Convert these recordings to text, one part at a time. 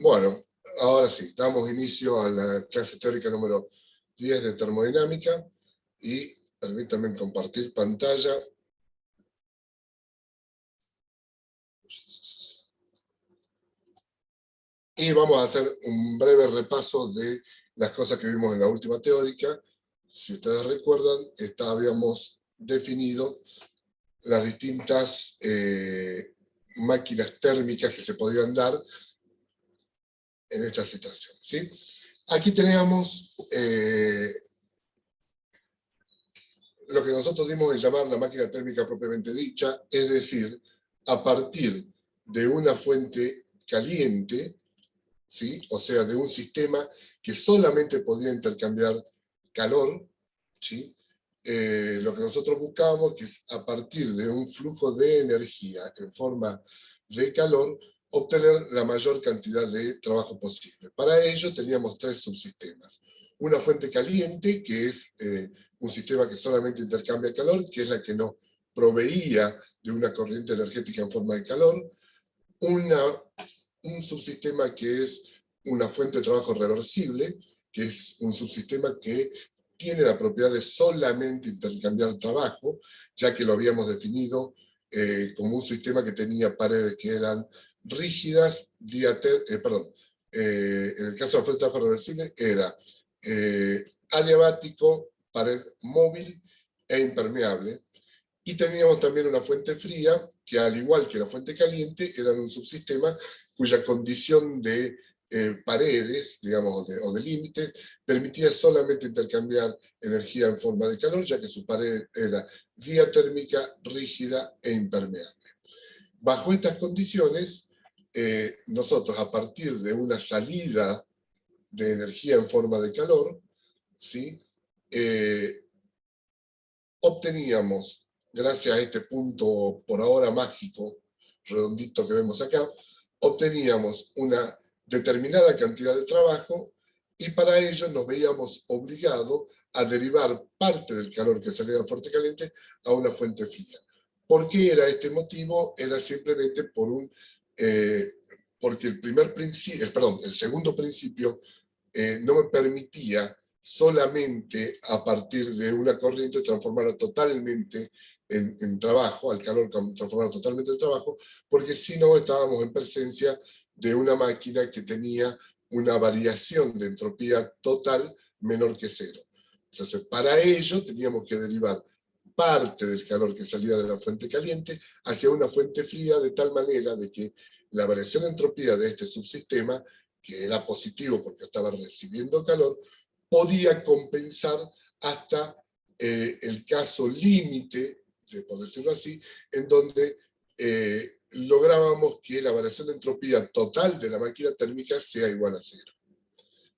Bueno, ahora sí, damos inicio a la clase teórica número 10 de termodinámica y permítanme compartir pantalla. Y vamos a hacer un breve repaso de las cosas que vimos en la última teórica. Si ustedes recuerdan, habíamos definido las distintas máquinas térmicas que se podían dar en esta situación, ¿sí? Aquí teníamos lo que nosotros dimos en llamar la máquina térmica propiamente dicha, es decir, a partir de una fuente caliente, ¿sí? O sea, de un sistema que solamente podía intercambiar calor, ¿sí? Lo que nosotros buscábamos que es a partir de un flujo de energía en forma de calor, obtener la mayor cantidad de trabajo posible. Para ello teníamos tres subsistemas. Una fuente caliente, que es un sistema que solamente intercambia calor, que es la que nos proveía de una corriente energética en forma de calor. Un subsistema que es una fuente de trabajo reversible, que es un subsistema que tiene la propiedad de solamente intercambiar trabajo, ya que lo habíamos definido como un sistema que tenía paredes que eran rígidas, en el caso de la fuente de trabajo reversible era adiabático, pared móvil e impermeable. Y teníamos también una fuente fría, que al igual que la fuente caliente, era un subsistema cuya condición de paredes, digamos, o de límites, permitía solamente intercambiar energía en forma de calor, ya que su pared era diatérmica, rígida e impermeable. Bajo estas condiciones, nosotros, a partir de una salida de energía en forma de calor, ¿sí? Obteníamos, gracias a este punto por ahora mágico, redondito que vemos acá, obteníamos una determinada cantidad de trabajo y para ello nos veíamos obligados a derivar parte del calor que salía de la fuente caliente a una fuente fría. ¿Por qué era este motivo? Era simplemente porque el segundo principio no me permitía solamente a partir de una corriente transformarla totalmente en trabajo, al calor transformarlo totalmente en trabajo, porque si no estábamos en presencia de una máquina que tenía una variación de entropía total menor que cero. Entonces, para ello teníamos que derivar parte del calor que salía de la fuente caliente hacia una fuente fría, de tal manera de que la variación de entropía de este subsistema, que era positivo porque estaba recibiendo calor, podía compensar hasta el caso límite, por decirlo así, en donde lográbamos que la variación de entropía total de la máquina térmica sea igual a cero.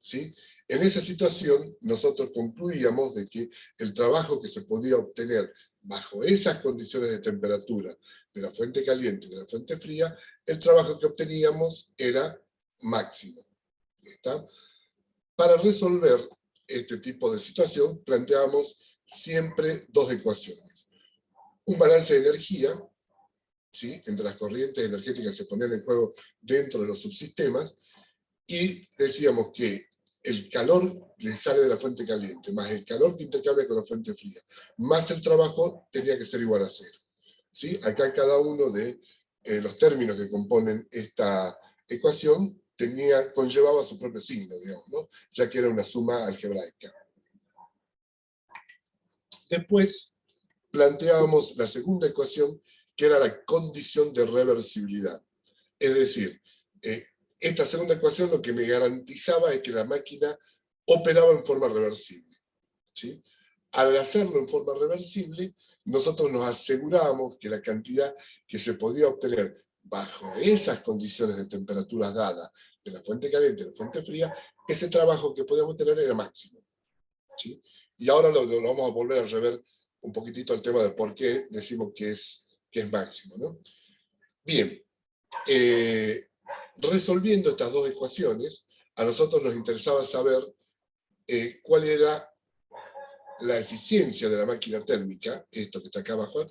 ¿Sí? En esa situación, nosotros concluíamos de que el trabajo que se podía obtener bajo esas condiciones de temperatura de la fuente caliente y de la fuente fría, el trabajo que obteníamos era máximo. ¿Está? Para resolver este tipo de situación, planteamos siempre dos ecuaciones. Un balance de energía, ¿sí? Entre las corrientes energéticas que se ponían en juego dentro de los subsistemas, y decíamos que el calor que sale de la fuente caliente, más el calor que intercambia con la fuente fría, más el trabajo, tenía que ser igual a cero. ¿Sí? Acá cada uno de los términos que componen esta ecuación conllevaba su propio signo, digamos, ¿no? Ya que era una suma algebraica. Después planteábamos la segunda ecuación, que era la condición de reversibilidad. Es decir, esta segunda ecuación lo que me garantizaba es que la máquina operaba en forma reversible. ¿Sí? Al hacerlo en forma reversible, nosotros nos asegurábamos que la cantidad que se podía obtener bajo esas condiciones de temperaturas dadas de la fuente caliente y la fuente fría, ese trabajo que podíamos tener era máximo. ¿Sí? Y ahora lo vamos a volver a rever un poquitito al tema de por qué decimos que es máximo, ¿no? Bien, resolviendo estas dos ecuaciones, a nosotros nos interesaba saber cuál era la eficiencia de la máquina térmica, esto que está acá abajo,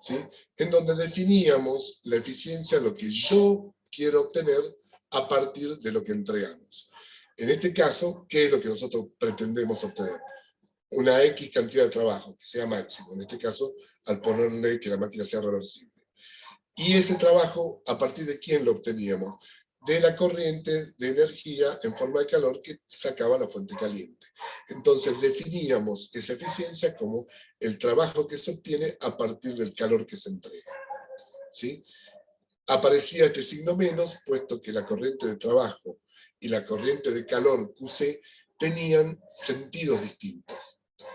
¿sí? En donde definíamos la eficiencia, lo que yo quiero obtener a partir de lo que entregamos. En este caso, ¿qué es lo que nosotros pretendemos obtener? Una X cantidad de trabajo, que sea máximo, en este caso, al ponerle que la máquina sea reversible. Y ese trabajo, ¿a partir de quién lo obteníamos? De la corriente de energía en forma de calor que sacaba la fuente caliente. Entonces definíamos esa eficiencia como el trabajo que se obtiene a partir del calor que se entrega. ¿Sí? Aparecía este signo menos, puesto que la corriente de trabajo y la corriente de calor QC tenían sentidos distintos.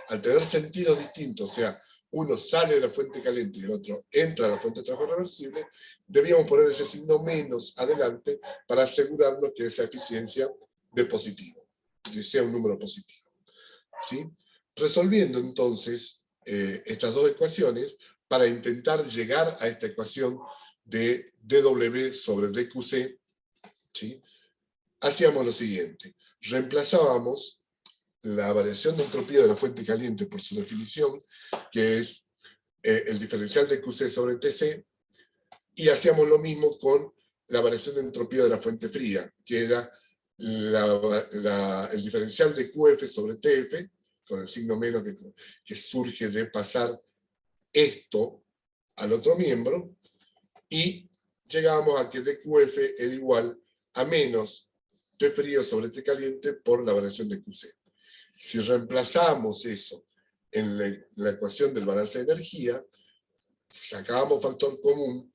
Al tener sentidos distintos, o sea, uno sale de la fuente caliente y el otro entra a la fuente de trabajo reversible, debíamos poner ese signo menos adelante para asegurarnos que esa eficiencia de positivo, que sea un número positivo. ¿Sí? Resolviendo entonces estas dos ecuaciones, para intentar llegar a esta ecuación de dW sobre dQc, ¿sí? Hacíamos lo siguiente: reemplazábamos la variación de entropía de la fuente caliente por su definición, que es el diferencial de QC sobre TC, y hacíamos lo mismo con la variación de entropía de la fuente fría, que era el diferencial de QF sobre TF, con el signo menos que surge de pasar esto al otro miembro, y llegábamos a que dQF era igual a menos T frío sobre T caliente por la variación de QC. Si reemplazamos eso en la ecuación del balance de energía, sacábamos factor común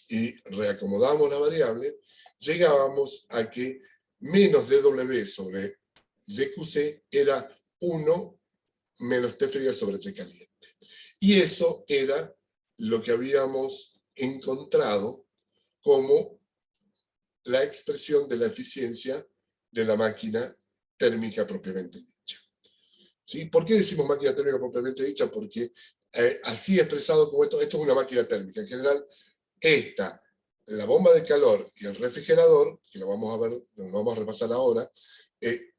y reacomodamos la variable, llegábamos a que menos dW sobre dQc era 1 menos T frío sobre T caliente. Y eso era lo que habíamos encontrado como la expresión de la eficiencia de la máquina térmica propiamente dicha. ¿Sí? ¿Por qué decimos máquina térmica propiamente dicha? Porque así expresado como esto es una máquina térmica. En general, la bomba de calor y el refrigerador, que lo vamos a ver, lo vamos a repasar ahora,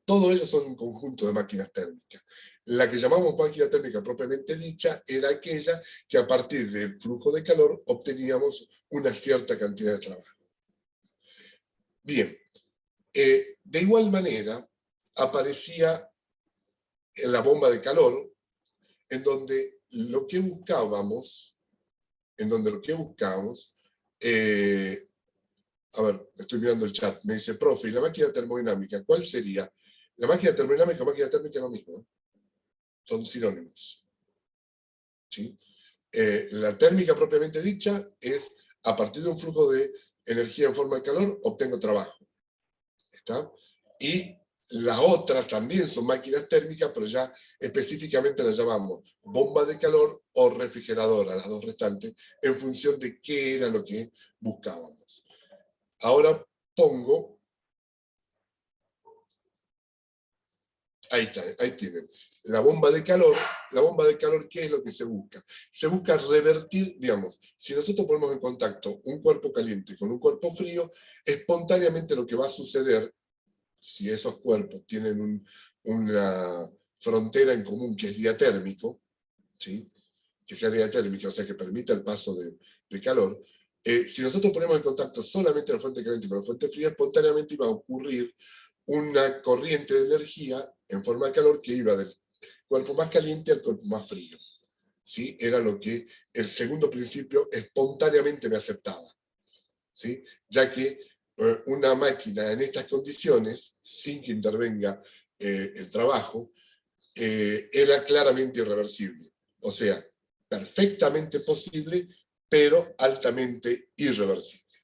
todo ello son un conjunto de máquinas térmicas. La que llamamos máquina térmica propiamente dicha era aquella que a partir del flujo de calor obteníamos una cierta cantidad de trabajo. Bien, de igual manera aparecía en la bomba de calor, en donde lo que buscábamos, a ver, estoy mirando el chat, me dice, profe, ¿y la máquina termodinámica cuál sería? La máquina termodinámica y la máquina térmica es lo mismo, ¿eh? Son sinónimos. ¿Sí? La térmica propiamente dicha es, a partir de un flujo de energía en forma de calor, obtengo trabajo. ¿Está? Y las otras también son máquinas térmicas, pero ya específicamente las llamamos bomba de calor o refrigeradora, las dos restantes, en función de qué era lo que buscábamos. Ahora pongo, ahí está, ahí tienen. La bomba de calor, ¿qué es lo que se busca? Se busca revertir, digamos, si nosotros ponemos en contacto un cuerpo caliente con un cuerpo frío, espontáneamente lo que va a suceder, si esos cuerpos tienen una frontera en común que es diatérmico, ¿sí? Que sea diatérmica, o sea que permita el paso de calor, si nosotros ponemos en contacto solamente la fuente caliente con la fuente fría, espontáneamente iba a ocurrir una corriente de energía en forma de calor que iba del cuerpo más caliente al cuerpo más frío. ¿Sí? Era lo que el segundo principio espontáneamente me aceptaba. ¿Sí? Ya que una máquina en estas condiciones, sin que intervenga el trabajo, era claramente irreversible. O sea, perfectamente posible, pero altamente irreversible.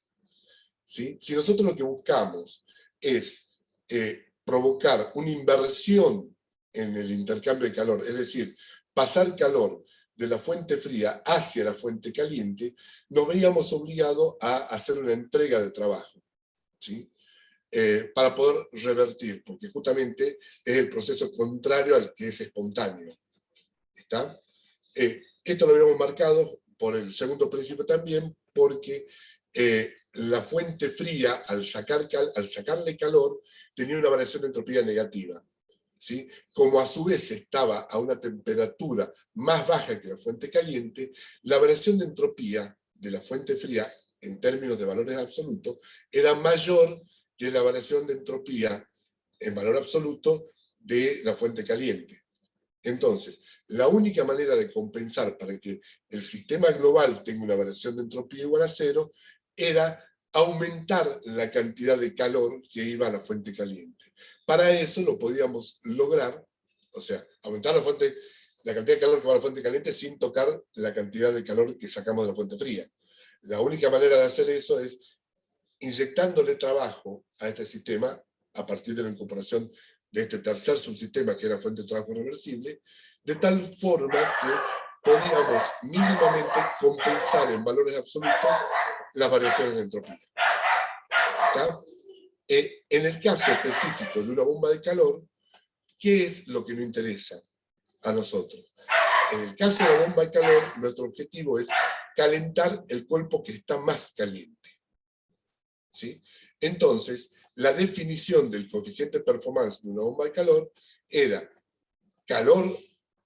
¿Sí? Si nosotros lo que buscamos es provocar una inversión en el intercambio de calor, es decir, pasar calor de la fuente fría hacia la fuente caliente, nos veíamos obligados a hacer una entrega de trabajo, ¿sí? Para poder revertir, porque justamente es el proceso contrario al que es espontáneo. ¿Está? Esto lo habíamos marcado por el segundo principio también, porque la fuente fría, al sacarle calor, tenía una variación de entropía negativa. ¿Sí? Como a su vez estaba a una temperatura más baja que la fuente caliente, la variación de entropía de la fuente fría, en términos de valores absolutos, era mayor que es la variación de entropía en valor absoluto de la fuente caliente. Entonces, la única manera de compensar para que el sistema global tenga una variación de entropía igual a 0 era aumentar la cantidad de calor que iba a la fuente caliente. Para eso lo podíamos lograr, o sea, aumentar la cantidad de calor que va a la fuente caliente sin tocar la cantidad de calor que sacamos de la fuente fría. La única manera de hacer eso es inyectándole trabajo a este sistema a partir de la incorporación de este tercer subsistema, que es la fuente de trabajo reversible, de tal forma que podíamos mínimamente compensar en valores absolutos las variaciones de entropía. ¿Está? En el caso específico de una bomba de calor, ¿qué es lo que nos interesa a nosotros? En el caso de la bomba de calor, nuestro objetivo es calentar el cuerpo que está más caliente. ¿Sí? Entonces, la definición del coeficiente de performance de una bomba de calor era calor,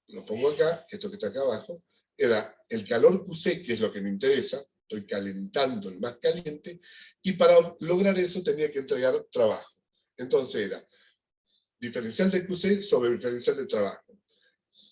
lo pongo acá, esto que está acá abajo, era el calor QC, que es lo que me interesa, estoy calentando el más caliente, y para lograr eso tenía que entregar trabajo. Entonces era diferencial de QC sobre diferencial de trabajo.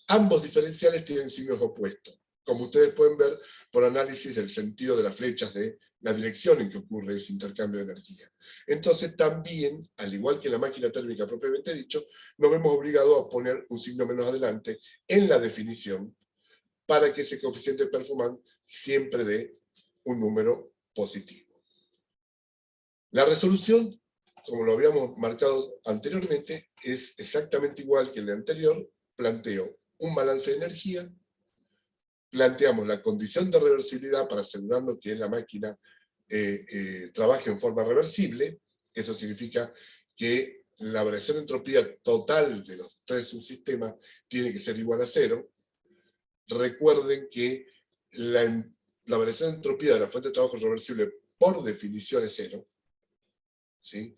Ambos diferenciales tienen signos opuestos, como ustedes pueden ver por análisis del sentido de las flechas de la dirección en que ocurre ese intercambio de energía. Entonces también, al igual que la máquina térmica propiamente dicho, nos vemos obligados a poner un signo menos adelante en la definición para que ese coeficiente de performance siempre dé un número positivo. La resolución, como lo habíamos marcado anteriormente, es exactamente igual que el anterior. Planteo un balance de energía, planteamos la condición de reversibilidad para asegurarnos que la máquina trabaje en forma reversible. Eso significa que la variación de entropía total de los tres subsistemas tiene que ser igual a 0. Recuerden que la variación de entropía de la fuente de trabajo reversible por definición es 0, ¿sí?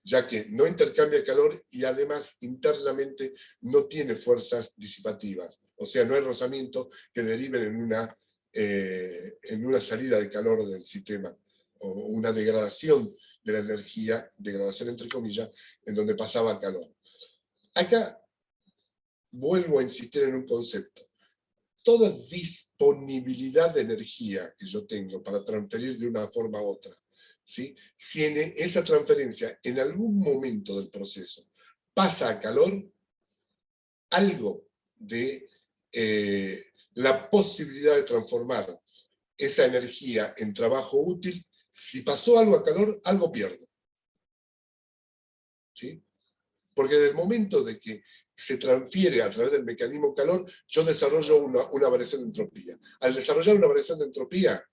Ya que no intercambia calor y además internamente no tiene fuerzas disipativas. O sea, no hay rozamiento que deriven en una salida de calor del sistema, o una degradación de la energía, degradación entre comillas, en donde pasaba calor. Acá vuelvo a insistir en un concepto. Toda disponibilidad de energía que yo tengo para transferir de una forma a otra, ¿sí? Si en esa transferencia en algún momento del proceso pasa a calor, algo de la posibilidad de transformar esa energía en trabajo útil, si pasó algo a calor, algo pierdo. ¿Sí? Porque desde el momento de que se transfiere a través del mecanismo calor, yo desarrollo una variación de entropía. Al desarrollar una variación de entropía,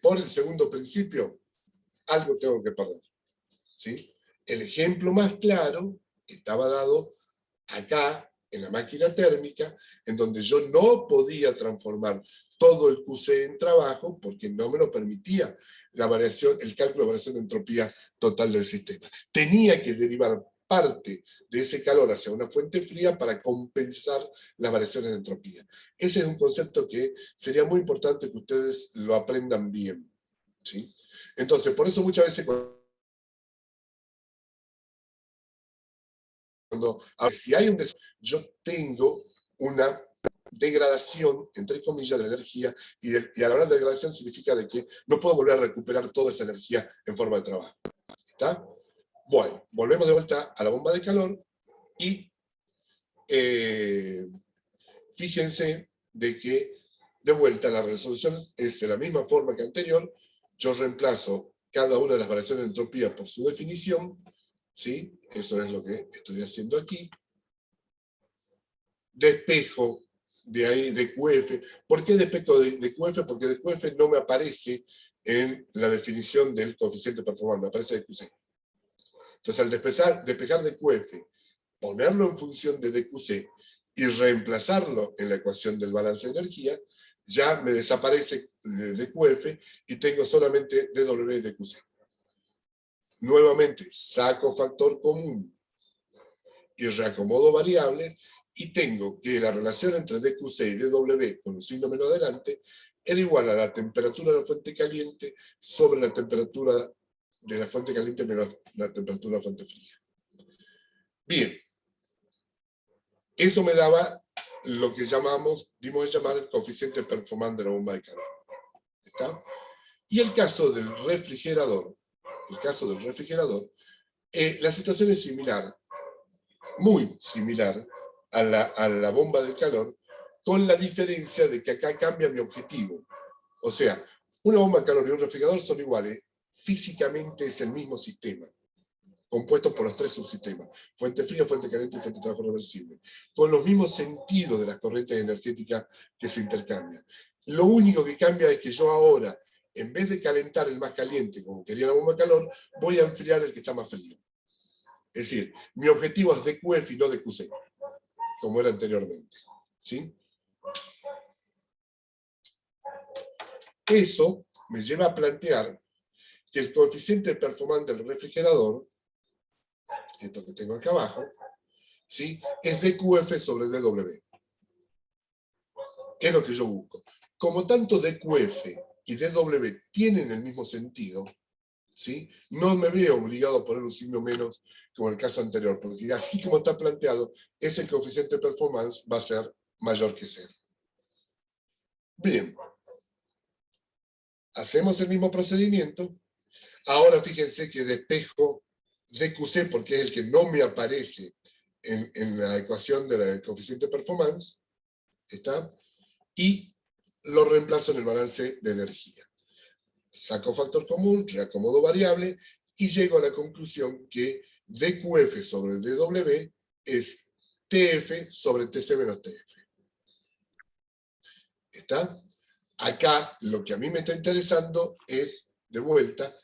por el segundo principio, algo tengo que perder. ¿Sí? El ejemplo más claro estaba dado acá, en la máquina térmica, en donde yo no podía transformar todo el QC en trabajo porque no me lo permitía la variación, el cálculo de variación de entropía total del sistema. Tenía que derivar parte de ese calor hacia una fuente fría para compensar las variaciones de entropía. Ese es un concepto que sería muy importante que ustedes lo aprendan bien, ¿sí? Entonces, por eso muchas veces si hay yo tengo una degradación, entre comillas, de la energía, y al hablar de degradación significa de que no puedo volver a recuperar toda esa energía en forma de trabajo. ¿Está? Bueno, volvemos de vuelta a la bomba de calor y fíjense de que de vuelta la resolución es de la misma forma que anterior. Yo reemplazo cada una de las variaciones de entropía por su definición, ¿sí? Eso es lo que estoy haciendo aquí. Despejo de ahí de QF. ¿Por qué despejo de QF? Porque de QF no me aparece en la definición del coeficiente performance, me aparece de QC. Entonces, al despejar de QF, ponerlo en función de DQC y reemplazarlo en la ecuación del balance de energía, ya me desaparece de DQF y tengo solamente DW y DQC. Nuevamente, saco factor común y reacomodo variables, y tengo que la relación entre DQC y DW con un signo menos adelante era igual a la temperatura de la fuente caliente sobre la temperatura de la fuente caliente menos la temperatura de la fuente fría. Bien, eso me daba lo que dimos de llamar el coeficiente performante de la bomba de calor. ¿Está? Y el caso del refrigerador, la situación es similar, muy similar a la bomba de calor, con la diferencia de que acá cambia mi objetivo. O sea, una bomba de calor y un refrigerador son iguales. Físicamente es el mismo sistema, compuesto por los tres subsistemas: fuente fría, fuente caliente y fuente de trabajo reversible, con los mismos sentidos de las corrientes energéticas que se intercambian. Lo único que cambia es que yo ahora, en vez de calentar el más caliente, como quería la bomba de calor, voy a enfriar el que está más frío. Es decir, mi objetivo es DQF y no DQC, como era anteriormente. ¿Sí? Eso me lleva a plantear que el coeficiente performante del refrigerador, esto que tengo acá abajo, ¿sí?, es DQF sobre DW. ¿Qué es lo que yo busco? Como tanto DQF y DW tienen el mismo sentido, ¿sí?, no me veo obligado a poner un signo menos como en el caso anterior, porque así como está planteado, ese coeficiente de performance va a ser mayor que 0. Bien. Hacemos el mismo procedimiento. Ahora fíjense que despejo DQC porque es el que no me aparece en la ecuación del coeficiente performance, ¿está? Y lo reemplazo en el balance de energía. Saco factor común, reacomodo variable y llego a la conclusión que DQF sobre DW es TF sobre TC menos TF. ¿Está? Acá lo que a mí me está interesando es, de vuelta,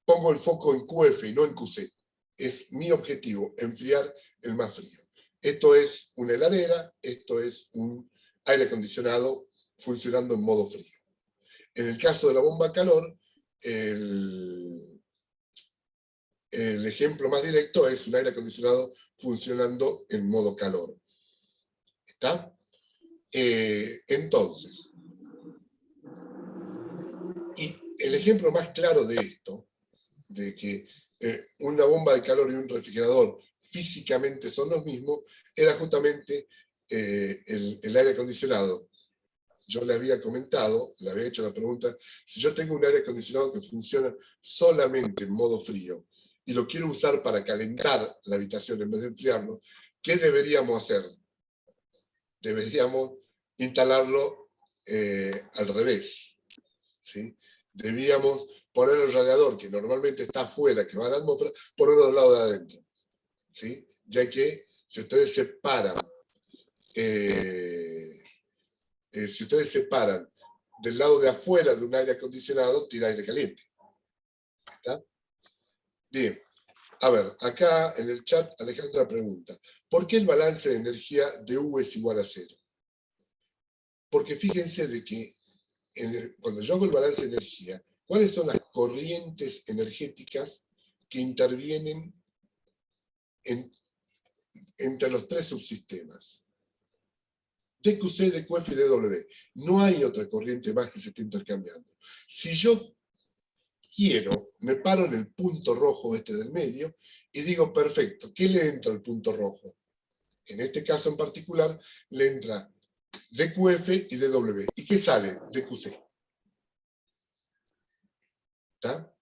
pongo el foco en QF y no en QC. Es mi objetivo, enfriar el más frío. Esto es una heladera, esto es un aire acondicionado funcionando en modo frío. En el caso de la bomba a calor, el ejemplo más directo es un aire acondicionado funcionando en modo calor. ¿Está? Entonces, y el ejemplo más claro de esto, de que una bomba de calor y un refrigerador físicamente son los mismos, era justamente el aire acondicionado. Yo le había comentado, le había hecho la pregunta: si yo tengo un aire acondicionado que funciona solamente en modo frío y lo quiero usar para calentar la habitación en vez de enfriarlo, ¿qué deberíamos hacer? Deberíamos instalarlo al revés, ¿sí? Debíamos poner el radiador, que normalmente está afuera, que va a la atmósfera, ponerlo del lado de adentro, ¿sí? Ya que si ustedes separan del lado de afuera de un aire acondicionado, tira aire caliente. ¿Está? Bien. A ver, acá en el chat Alejandra pregunta: ¿por qué el balance de energía de U es igual a 0? Porque fíjense de que cuando yo hago el balance de energía, ¿cuáles son las corrientes energéticas que intervienen entre los tres subsistemas? DQC, DQF y DW. No hay otra corriente más que se esté intercambiando. Si yo quiero, me paro en el punto rojo este del medio y digo: perfecto, ¿qué le entra al punto rojo? En este caso en particular, le entra DQF y DW. ¿Y qué sale? DQC. ¿Está?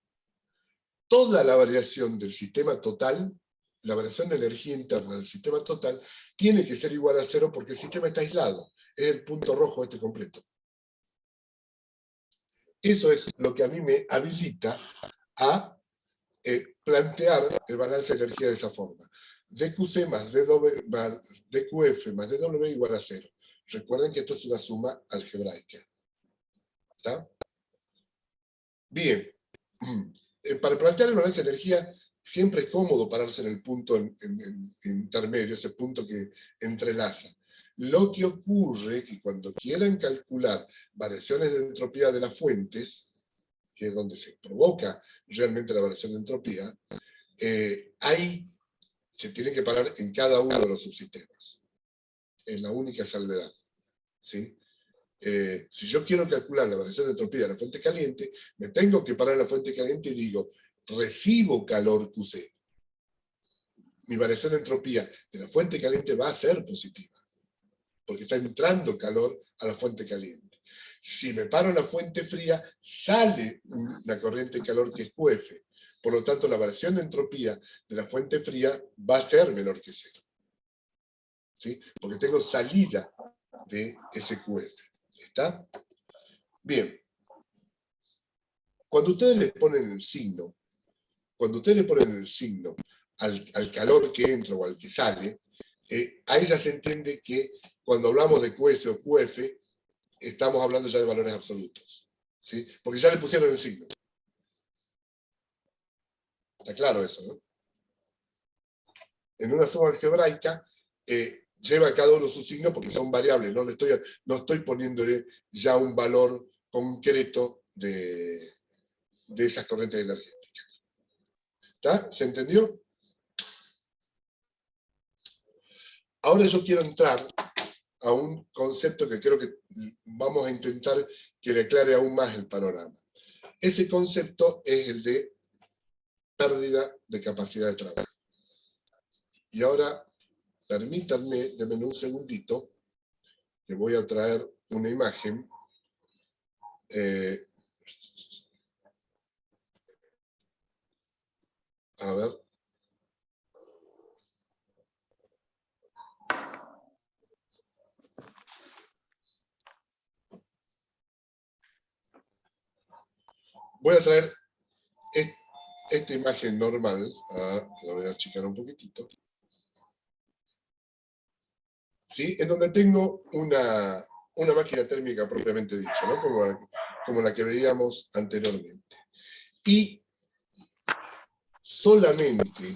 Toda la variación del sistema total, la variación de energía interna del sistema total, tiene que ser igual a 0 porque el sistema está aislado. Es el punto rojo este completo. Eso es lo que a mí me habilita a plantear el balance de energía de esa forma. DQC más DQF más DW igual a 0. Recuerden que esto es una suma algebraica. ¿Está? Bien. Para plantear el balance de energía, siempre es cómodo pararse en el punto intermedio, ese punto que entrelaza. Lo que ocurre es que cuando quieran calcular variaciones de entropía de las fuentes, que es donde se provoca realmente la variación de entropía, ahí se tiene que parar en cada uno de los subsistemas. Es la única salvedad. ¿Sí? Si yo quiero calcular la variación de entropía de la fuente caliente, me tengo que parar en la fuente caliente y digo: recibo calor QC, mi variación de entropía de la fuente caliente va a ser positiva, porque está entrando calor a la fuente caliente. Si me paro en la fuente fría, sale una corriente de calor que es QF. Por lo tanto, la variación de entropía de la fuente fría va a ser menor que cero. ¿Sí? Porque tengo salida de ese QF. ¿Está? Bien. Cuando ustedes le ponen el signo, al calor que entra o al que sale, ahí ya se entiende que cuando hablamos de QS o QF, estamos hablando ya de valores absolutos. ¿Sí? Porque ya le pusieron el signo. Está claro eso, ¿no? En una suma algebraica lleva cada uno su signo porque son variables. No estoy poniéndole ya un valor concreto de esas corrientes energéticas. ¿Está? ¿Se entendió? Ahora yo quiero entrar a un concepto que creo que vamos a intentar que le aclare aún más el panorama. Ese concepto es el de pérdida de capacidad de trabajo. Y ahora, permítanme, denme un segundito, que voy a traer una imagen. A ver. Voy a traer esta imagen normal. La voy a achicar un poquitito. ¿Sí? En donde tengo una máquina térmica propiamente dicha, ¿no? Como la que veíamos anteriormente. Y solamente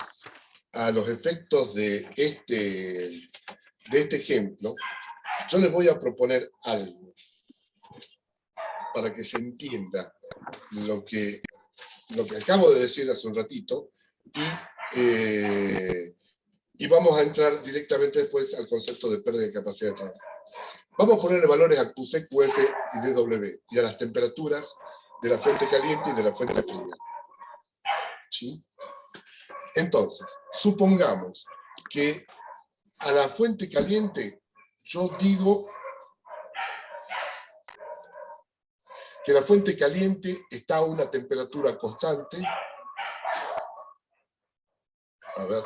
a los efectos de este ejemplo, yo les voy a proponer algo para que se entienda lo que acabo de decir hace un ratito y vamos a entrar directamente después al concepto de pérdida de capacidad de trabajo. Vamos a ponerle valores a QC, QF y DW y a las temperaturas de la fuente caliente y de la fuente fría. ¿Sí? Entonces, supongamos que a la fuente caliente yo digo que la fuente caliente está a una temperatura constante. A ver.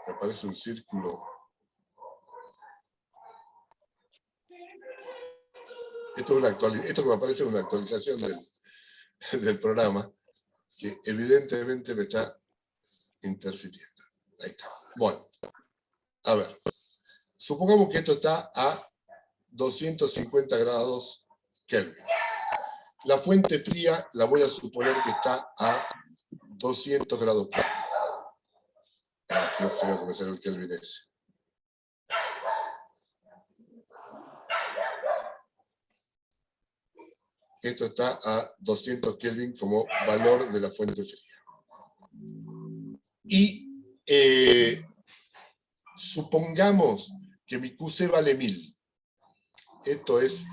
Me parece un círculo. Esto que me aparece es una actualización del programa que evidentemente me está interfiriendo. Ahí está. Bueno, a ver. Supongamos que esto está a 250 grados Kelvin. La fuente fría la voy a suponer que está a 200 grados Kelvin. Ay, qué feo que me sale el Kelvin ese. Esto está a 200 Kelvin como valor de la fuente fría. Y supongamos que mi QC vale 1000. Esto es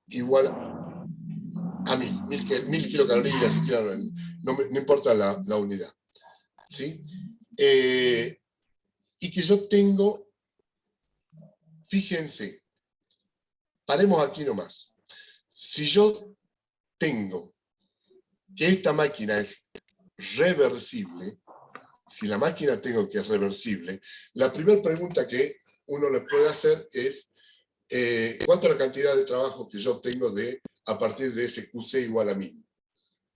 igual a 1000 kilocalorías, no importa la unidad. ¿Sí? Y que yo tengo, fíjense, paremos aquí nomás. Si yo tengo que esta máquina es reversible, si la máquina tengo que es reversible, la primera pregunta que uno le puede hacer es ¿cuánto es la cantidad de trabajo que yo obtengo a partir de ese QC igual a 1000?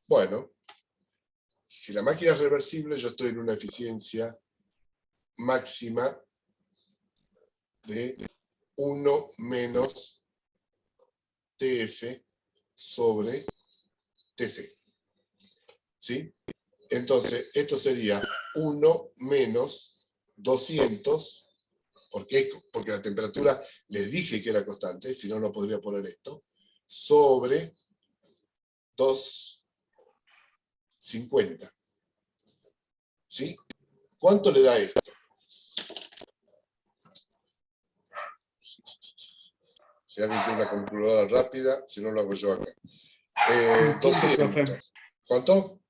Bueno, si la máquina es reversible, yo estoy en una eficiencia máxima de 1 menos TF sobre TC. ¿Sí? Entonces, esto sería 1 menos 200, porque la temperatura les dije que era constante, si no, no podría poner esto, sobre 250. ¿Sí? ¿Cuánto le da esto? Si alguien tiene una calculadora rápida, si no lo hago yo acá. Un quinto, 200. profe. ¿Cuánto?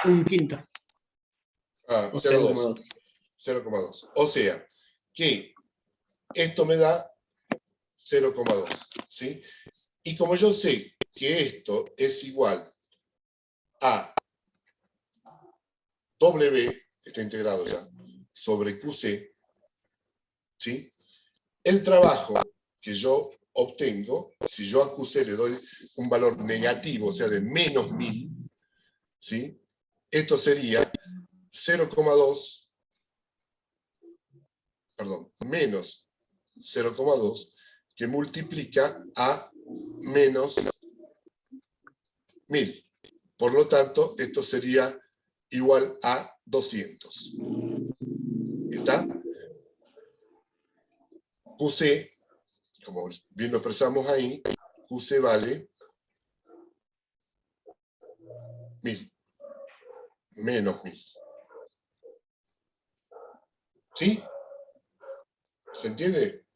Un quinto. Ah, O 0,2. 0,2. 0,2. O sea, que esto me da 0,2. ¿Sí? Y como yo sé que esto es igual a W, está integrado ya, sobre QC, ¿sí? El trabajo que yo obtengo, si yo a QC le doy un valor negativo, o sea, de menos 1000, ¿sí? Esto sería 0,2, perdón, menos 0,2, que multiplica a menos 1000. Por lo tanto, esto sería igual a 200. ¿Está? QC, como bien lo expresamos ahí, QC vale 1000, menos 1000. ¿Sí? ¿Se entiende?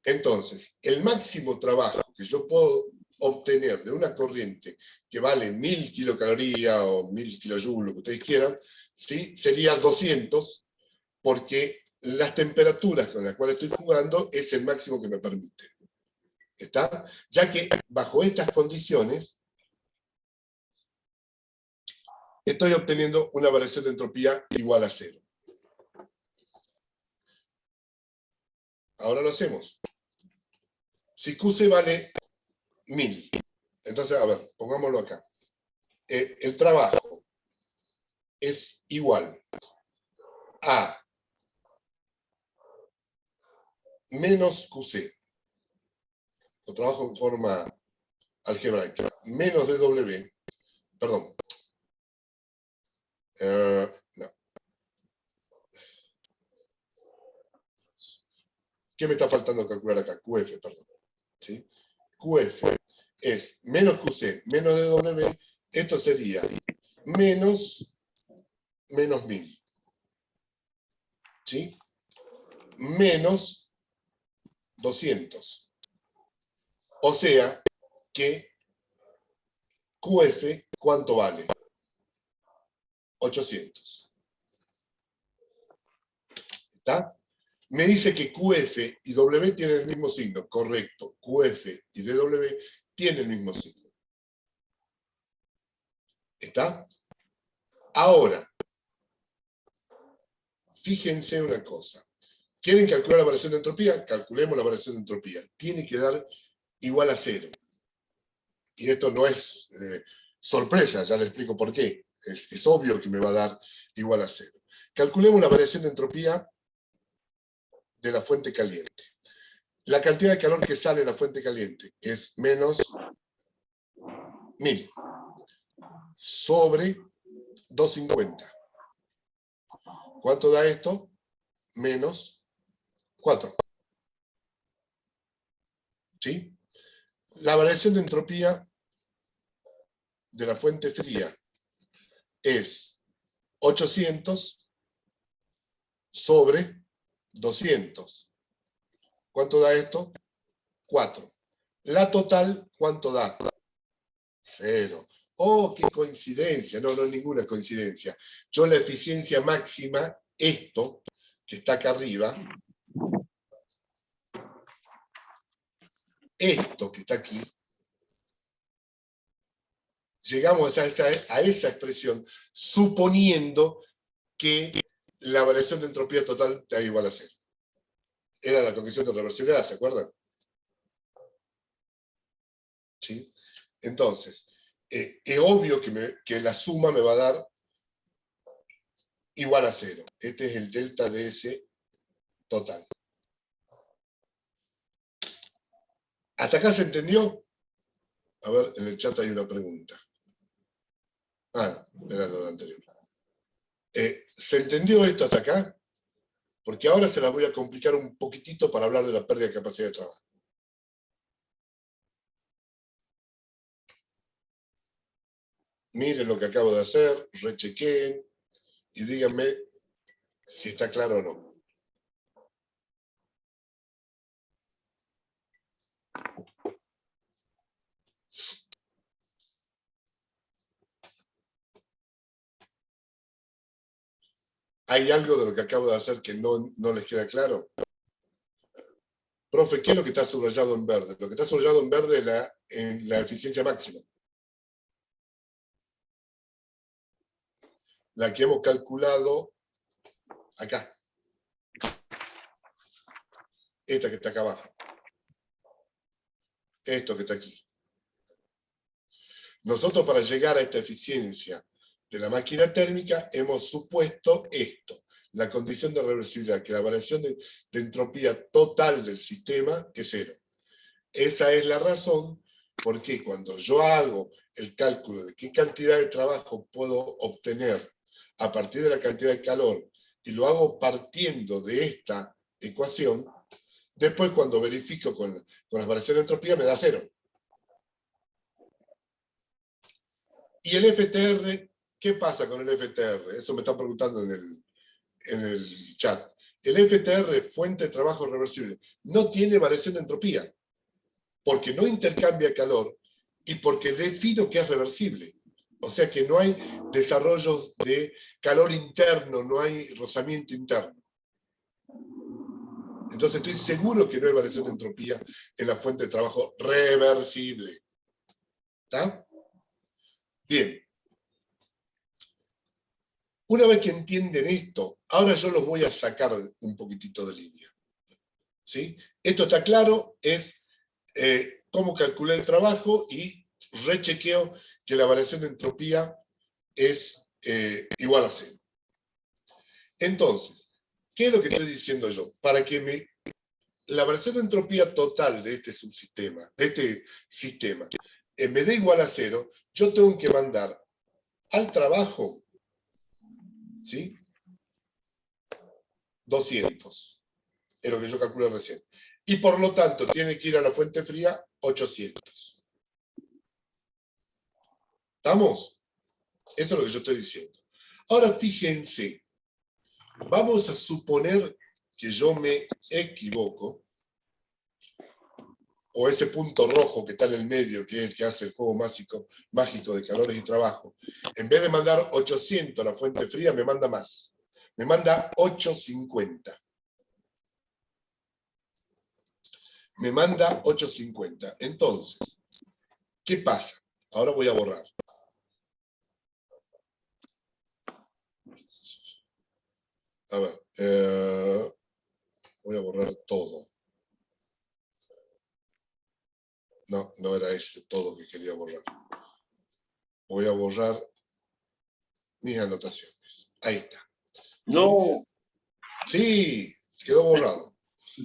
Entonces, el máximo trabajo que yo puedo obtener de una corriente que vale 1000 kilocalorías o 1000 kilojoules, lo que ustedes quieran, ¿sí? Sería 200, porque las temperaturas con las cuales estoy jugando es el máximo que me permite. ¿Está? Ya que bajo estas condiciones estoy obteniendo una variación de entropía igual a 0. Ahora lo hacemos. Si QC vale 1000, entonces, a ver, pongámoslo acá. El trabajo es igual a menos QC, lo trabajo en forma algebraica, menos DW, perdón, no. ¿Qué me está faltando calcular acá? QF, perdón. ¿Sí? QF es menos QC, menos DW, esto sería menos 1000. ¿Sí? Menos 200. O sea que QF, ¿cuánto vale? 800. ¿Está? Me dice que QF y W tienen el mismo signo. Correcto. QF y DW tienen el mismo signo. ¿Está? Ahora, fíjense una cosa. ¿Quieren calcular la variación de entropía? Calculemos la variación de entropía. Tiene que dar igual a 0. Y esto no es sorpresa, ya les explico por qué. Es obvio que me va a dar igual a 0. Calculemos la variación de entropía de la fuente caliente. La cantidad de calor que sale de la fuente caliente es menos 1000 sobre 250. ¿Cuánto da esto? Menos 4. ¿Sí? La variación de entropía de la fuente fría es 800 sobre 200. ¿Cuánto da esto? 4. La total, ¿cuánto da? 0. ¡Oh, qué coincidencia! No, no es ninguna coincidencia. Yo la eficiencia máxima, esto, que está acá arriba, esto que está aquí, llegamos a esa expresión suponiendo que la variación de entropía total da igual a 0. Era la condición de reversibilidad, ¿se acuerdan? ¿Sí? Entonces, es obvio que la suma me va a dar igual a 0. Este es el delta de ese total. ¿Hasta acá se entendió? A ver, en el chat hay una pregunta. Ah, no, era lo de anterior. ¿Se entendió esto hasta acá? Porque ahora se la voy a complicar un poquitito para hablar de la pérdida de capacidad de trabajo. Miren lo que acabo de hacer, rechequeen y díganme si está claro o no. ¿Hay algo de lo que acabo de hacer que no les queda claro? Profe, ¿qué es lo que está subrayado en verde? Lo que está subrayado en verde es la eficiencia máxima. La que hemos calculado acá. Esta que está acá abajo. Esto que está aquí. Nosotros para llegar a esta eficiencia de la máquina térmica hemos supuesto esto, la condición de reversibilidad, que la variación de entropía total del sistema es cero. Esa es la razón por qué cuando yo hago el cálculo de qué cantidad de trabajo puedo obtener a partir de la cantidad de calor y lo hago partiendo de esta ecuación, después cuando verifico con las variaciones de entropía me da cero. ¿Y el FTR? ¿Qué pasa con el FTR? Eso me están preguntando en el chat. El FTR, fuente de trabajo reversible, no tiene variación de entropía, porque no intercambia calor y porque defino que es reversible. O sea que no hay desarrollos de calor interno, no hay rozamiento interno. Entonces estoy seguro que no hay variación de entropía en la fuente de trabajo reversible. ¿Está? Bien. Una vez que entienden esto, ahora yo los voy a sacar un poquitito de línea. ¿Sí? Esto está claro, es cómo calculé el trabajo y rechequeo que la variación de entropía es igual a cero. Entonces, ¿qué es lo que estoy diciendo yo? Para que la variación de entropía total de este subsistema, de este sistema, me dé igual a cero, yo tengo que mandar al trabajo, ¿sí? 200, es lo que yo calculé recién. Y por lo tanto, tiene que ir a la fuente fría 800. ¿Estamos? Eso es lo que yo estoy diciendo. Ahora fíjense, vamos a suponer que yo me equivoco, o ese punto rojo que está en el medio, que es el que hace el juego mágico de calores y trabajo, en vez de mandar 800 a la fuente fría, me manda más. Me manda 850. Me manda 850. Entonces, ¿qué pasa? Ahora voy a borrar. A ver, voy a borrar todo. No, no era ese todo que quería borrar. Voy a borrar mis anotaciones. Ahí está. No. Sí, quedó borrado.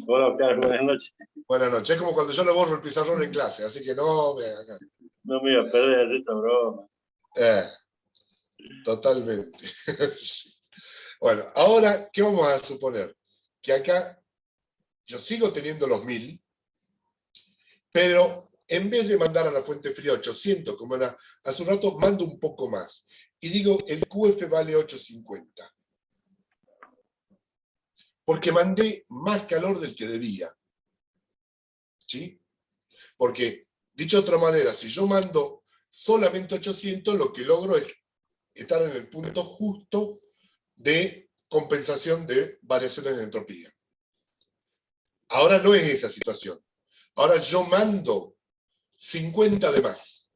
Hola, Oscar, buenas noches. Buenas noches. Es como cuando yo le borro el pizarrón en clase, así que no, vean acá. No me iba a perder esta broma. Totalmente. Bueno, ahora, ¿qué vamos a suponer? Que acá yo sigo teniendo los 1000, pero en vez de mandar a la fuente fría 800, como era hace un rato, mando un poco más. Y digo, el QF vale 850. Porque mandé más calor del que debía. ¿Sí? Porque, dicho de otra manera, si yo mando solamente 800, lo que logro es estar en el punto justo de compensación de variaciones de entropía. Ahora no es esa situación. Ahora yo mando 50 de más.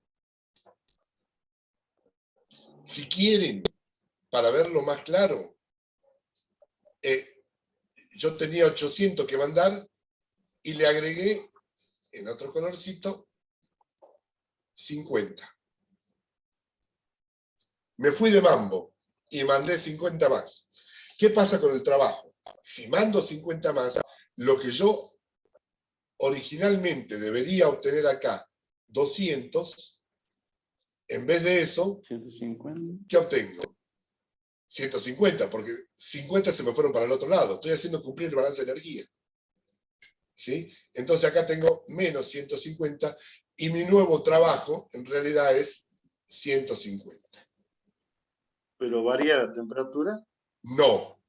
Si quieren, para verlo más claro, yo tenía 800 que mandar y le agregué, en otro colorcito, 50. Me fui de mambo y mandé 50 más. ¿Qué pasa con el trabajo? Si mando 50 más, lo que yo originalmente debería obtener acá, 200, en vez de eso, 150. ¿qué obtengo? 150, porque 50 se me fueron para el otro lado. Estoy haciendo cumplir el balance de energía. ¿Sí? Entonces acá tengo menos 150 y mi nuevo trabajo en realidad es 150. ¿Pero varía la temperatura? No,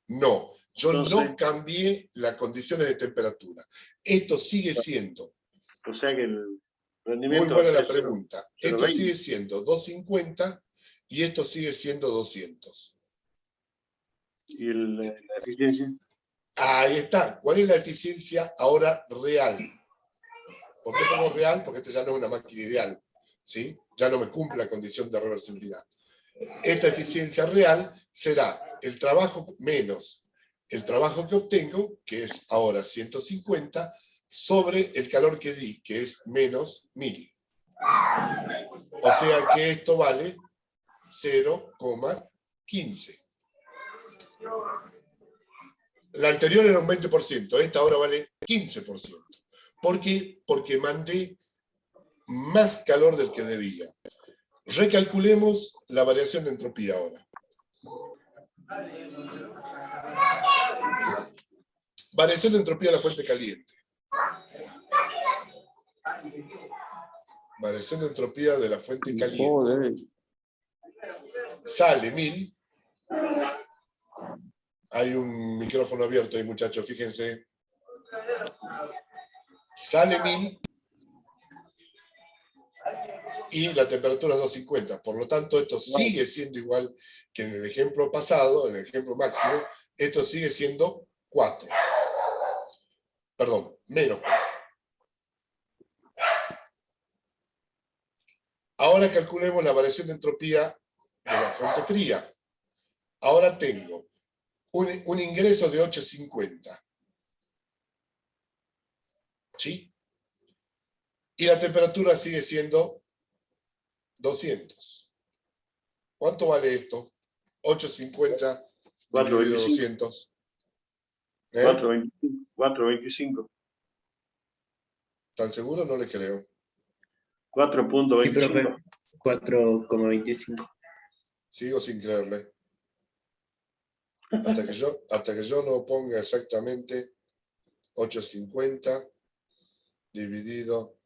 no. Yo Entonces, no cambié las condiciones de temperatura. Esto sigue siendo O sea que el Muy rendimiento buena va a la ser pregunta. 0,20. Esto sigue siendo 250 y esto sigue siendo 200. ¿Y la eficiencia? Ahí está. ¿Cuál es la eficiencia ahora real? ¿Por qué pongo real? Porque esta ya no es una máquina ideal, ¿sí? Ya no me cumple la condición de reversibilidad. Esta eficiencia real será el trabajo menos el trabajo que obtengo, que es ahora 150, sobre el calor que di, que es menos 1000. O sea que esto vale 0,15. La anterior era un 20%, esta ahora vale 15%. ¿Por qué? Porque mandé más calor del que debía. Recalculemos la variación de entropía ahora. Variación de entropía de la fuente caliente. Variación de entropía de la fuente caliente. Joder. Sale 1000. Hay un micrófono abierto ahí, muchachos, fíjense. Sale 1000 y la temperatura es 250. Por lo tanto, esto sigue siendo igual que en el ejemplo pasado, en el ejemplo máximo, esto sigue siendo 4. Perdón, menos 4. Ahora calculemos la variación de entropía de la fuente fría. Ahora tengo un ingreso de 850. ¿Sí? Y la temperatura sigue siendo 200. ¿Cuánto vale esto? 850 dividido 200. 4.25. ¿Tan seguro? No le creo. 4.25. Sí, profe. 4,25. Sigo sin creerle. Hasta que yo no ponga exactamente 850 dividido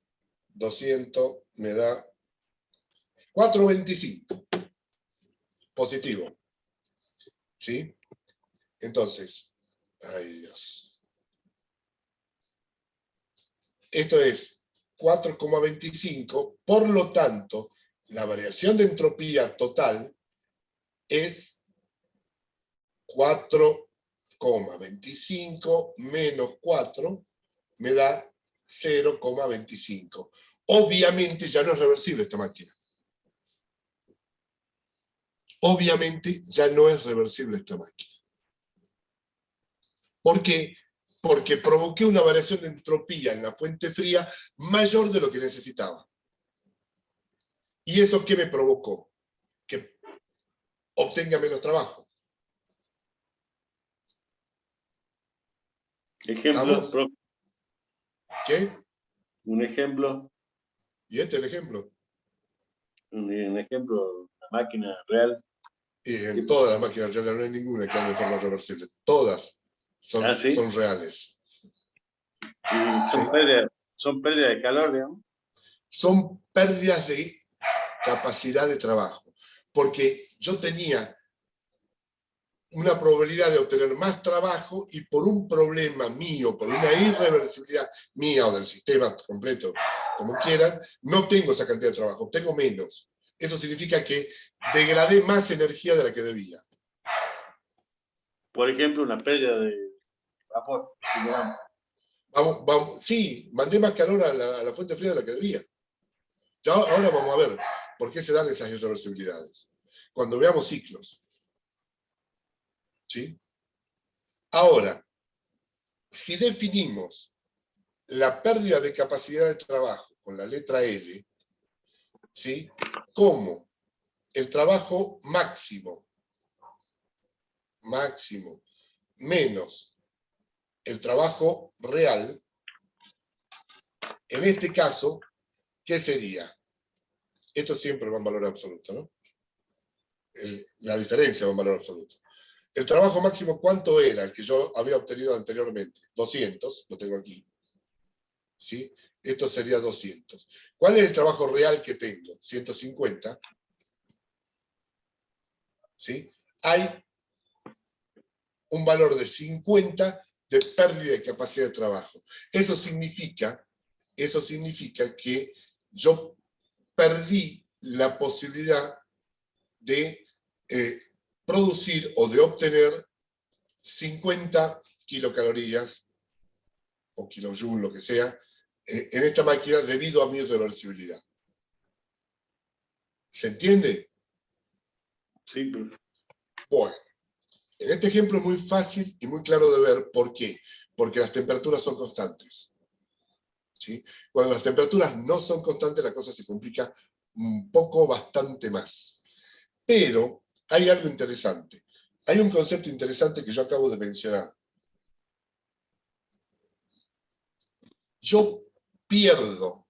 200 me da 4,25. Positivo. ¿Sí? Entonces, ay Dios. Esto es 4,25, por lo tanto, la variación de entropía total es 4,25 menos 4 me da 0,25. Obviamente ya no es reversible esta máquina. Obviamente ya no es reversible esta máquina. ¿Por qué? Porque provoqué una variación de entropía en la fuente fría mayor de lo que necesitaba. ¿Y eso qué me provocó? Que obtenga menos trabajo. Ejemplo, ¿Estamos? ¿Qué? un ejemplo, Y este es el ejemplo. un ejemplo, una máquina real. Y en todas las máquinas reales no hay ninguna que ande en forma reversible. Todas son, ¿Sí? son reales. Y ¿Sí? son pérdidas de calor, digamos. Son pérdidas de capacidad de trabajo. Porque yo tenía una probabilidad de obtener más trabajo y por un problema mío, por una irreversibilidad mía o del sistema completo, como quieran, no tengo esa cantidad de trabajo, tengo menos. Eso significa que degradé más energía de la que debía. Por ejemplo, una pérdida de vapor. Sí, mandé más calor a la fuente fría de la que debía. Ya, ahora vamos a ver por qué se dan esas irreversibilidades. Cuando veamos ciclos. ¿Sí? Ahora, si definimos la pérdida de capacidad de trabajo con la letra L, ¿sí? Como el trabajo máximo menos el trabajo real, en este caso, ¿qué sería? Esto siempre va en valor absoluto, ¿no? La diferencia va en valor absoluto. El trabajo máximo, ¿cuánto era el que yo había obtenido anteriormente? 200, lo tengo aquí. ¿Sí? Esto sería 200. ¿Cuál es el trabajo real que tengo? 150. ¿Sí? Hay un valor de 50 de pérdida de capacidad de trabajo. Eso significa eso significa que yo perdí la posibilidad de producir o de obtener 50 kilocalorías o kilojoules, lo que sea, en esta máquina debido a mi irreversibilidad. ¿Se entiende? Sí, profe. Bueno, en este ejemplo es muy fácil y muy claro de ver por qué. Porque las temperaturas son constantes. ¿Sí? Cuando las temperaturas no son constantes, la cosa se complica un poco, bastante más. Pero hay algo interesante. Hay un concepto interesante que yo acabo de mencionar. Yo pierdo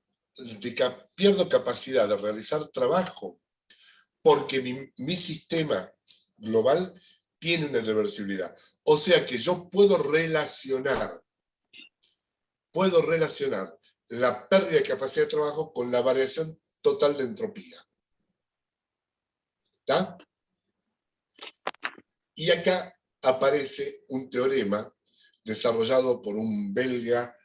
capacidad de realizar trabajo porque mi sistema global tiene una irreversibilidad. O sea que yo puedo relacionar la pérdida de capacidad de trabajo con la variación total de entropía. ¿Está? Y acá aparece un teorema desarrollado por un belga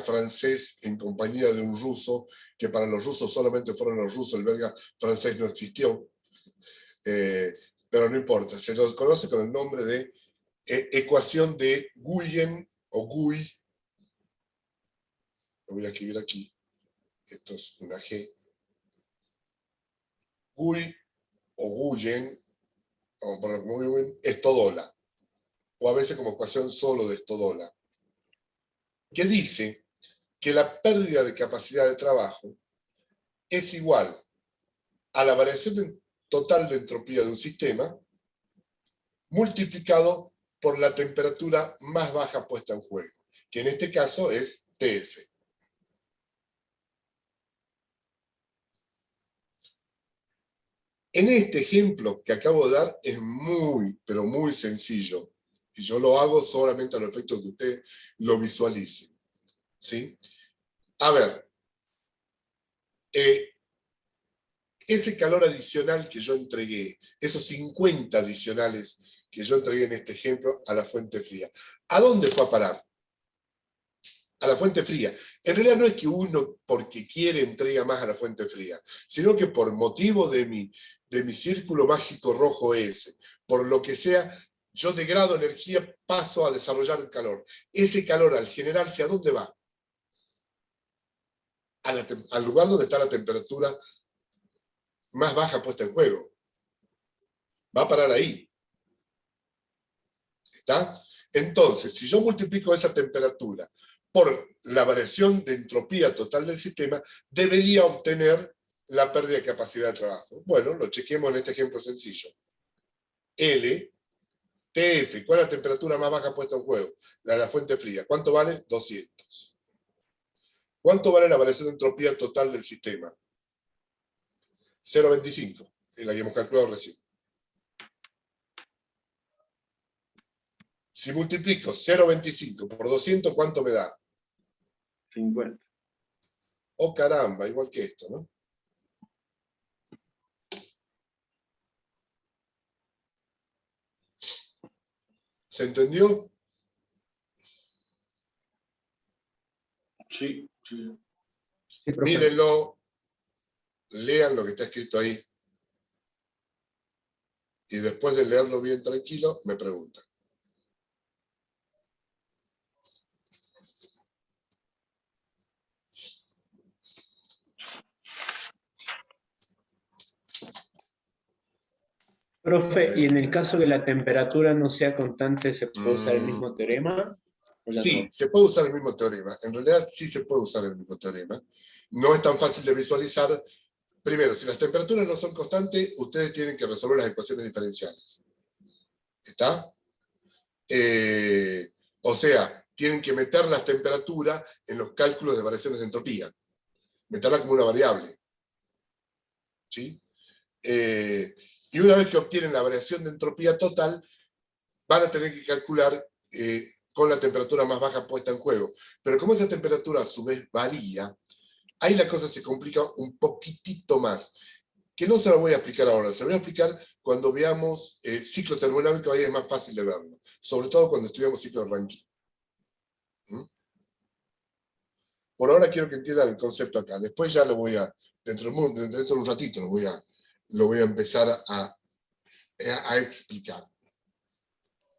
francés en compañía de un ruso, que para los rusos solamente fueron los rusos, el belga francés no existió, pero no importa, se lo conoce con el nombre de ecuación de Guyen o Guy, lo voy a escribir aquí, esto es una G, Guy o Guyen, vamos a ponerlo como Guyen, Stodola, o a veces como ecuación solo de Stodola, que dice que la pérdida de capacidad de trabajo es igual a la variación total de entropía de un sistema multiplicado por la temperatura más baja puesta en juego, que en este caso es TF. En este ejemplo que acabo de dar es muy, pero muy sencillo, y yo lo hago solamente a los efectos que usted lo visualice. ¿Sí? A ver, ese calor adicional que yo entregué, esos 50 adicionales que yo entregué en este ejemplo a la fuente fría, ¿a dónde fue a parar? A la fuente fría. En realidad no es que uno, porque quiere, entrega más a la fuente fría, sino que por motivo de mi círculo mágico rojo ese, por lo que sea, yo degrado energía, paso a desarrollar el calor. Ese calor, al generarse, ¿a dónde va? Al lugar donde está la temperatura más baja puesta en juego. Va a parar ahí. ¿Está? Entonces, si yo multiplico esa temperatura por la variación de entropía total del sistema, debería obtener la pérdida de capacidad de trabajo. Bueno, lo chequemos en este ejemplo sencillo. L, TF, ¿cuál es la temperatura más baja puesta en juego? La de la fuente fría. ¿Cuánto vale? 200. ¿Cuánto vale la variación de entropía total del sistema? 0,25, en la que hemos calculado recién. Si multiplico 0,25 por 200, ¿cuánto me da? 50. Oh, caramba, igual que esto, ¿no? ¿Se entendió? Sí, sí. Sí, profe. Mírenlo, lean lo que está escrito ahí. Y después de leerlo bien tranquilo, me preguntan. Profe, y en el caso que la temperatura no sea constante, ¿se puede usar el mismo teorema? ¿O ya Sí, no? se puede usar el mismo teorema. En realidad sí se puede usar el mismo teorema. No es tan fácil de visualizar. Primero, si las temperaturas no son constantes, ustedes tienen que resolver las ecuaciones diferenciales. ¿Está? O sea, tienen que meter las temperaturas en los cálculos de variaciones de entropía. Meterla como una variable. ¿Sí? Y una vez que obtienen la variación de entropía total, van a tener que calcular con la temperatura más baja puesta en juego. Pero como esa temperatura a su vez varía, ahí la cosa se complica un poquitito más. Que no se la voy a explicar ahora, se la voy a explicar cuando veamos ciclo termodinámico, ahí es más fácil de verlo. Sobre todo cuando estudiamos ciclo de Rankine. ¿Mm? Por ahora quiero que entiendan el concepto acá. Después ya lo voy a, dentro de un ratito, lo voy a empezar a explicar.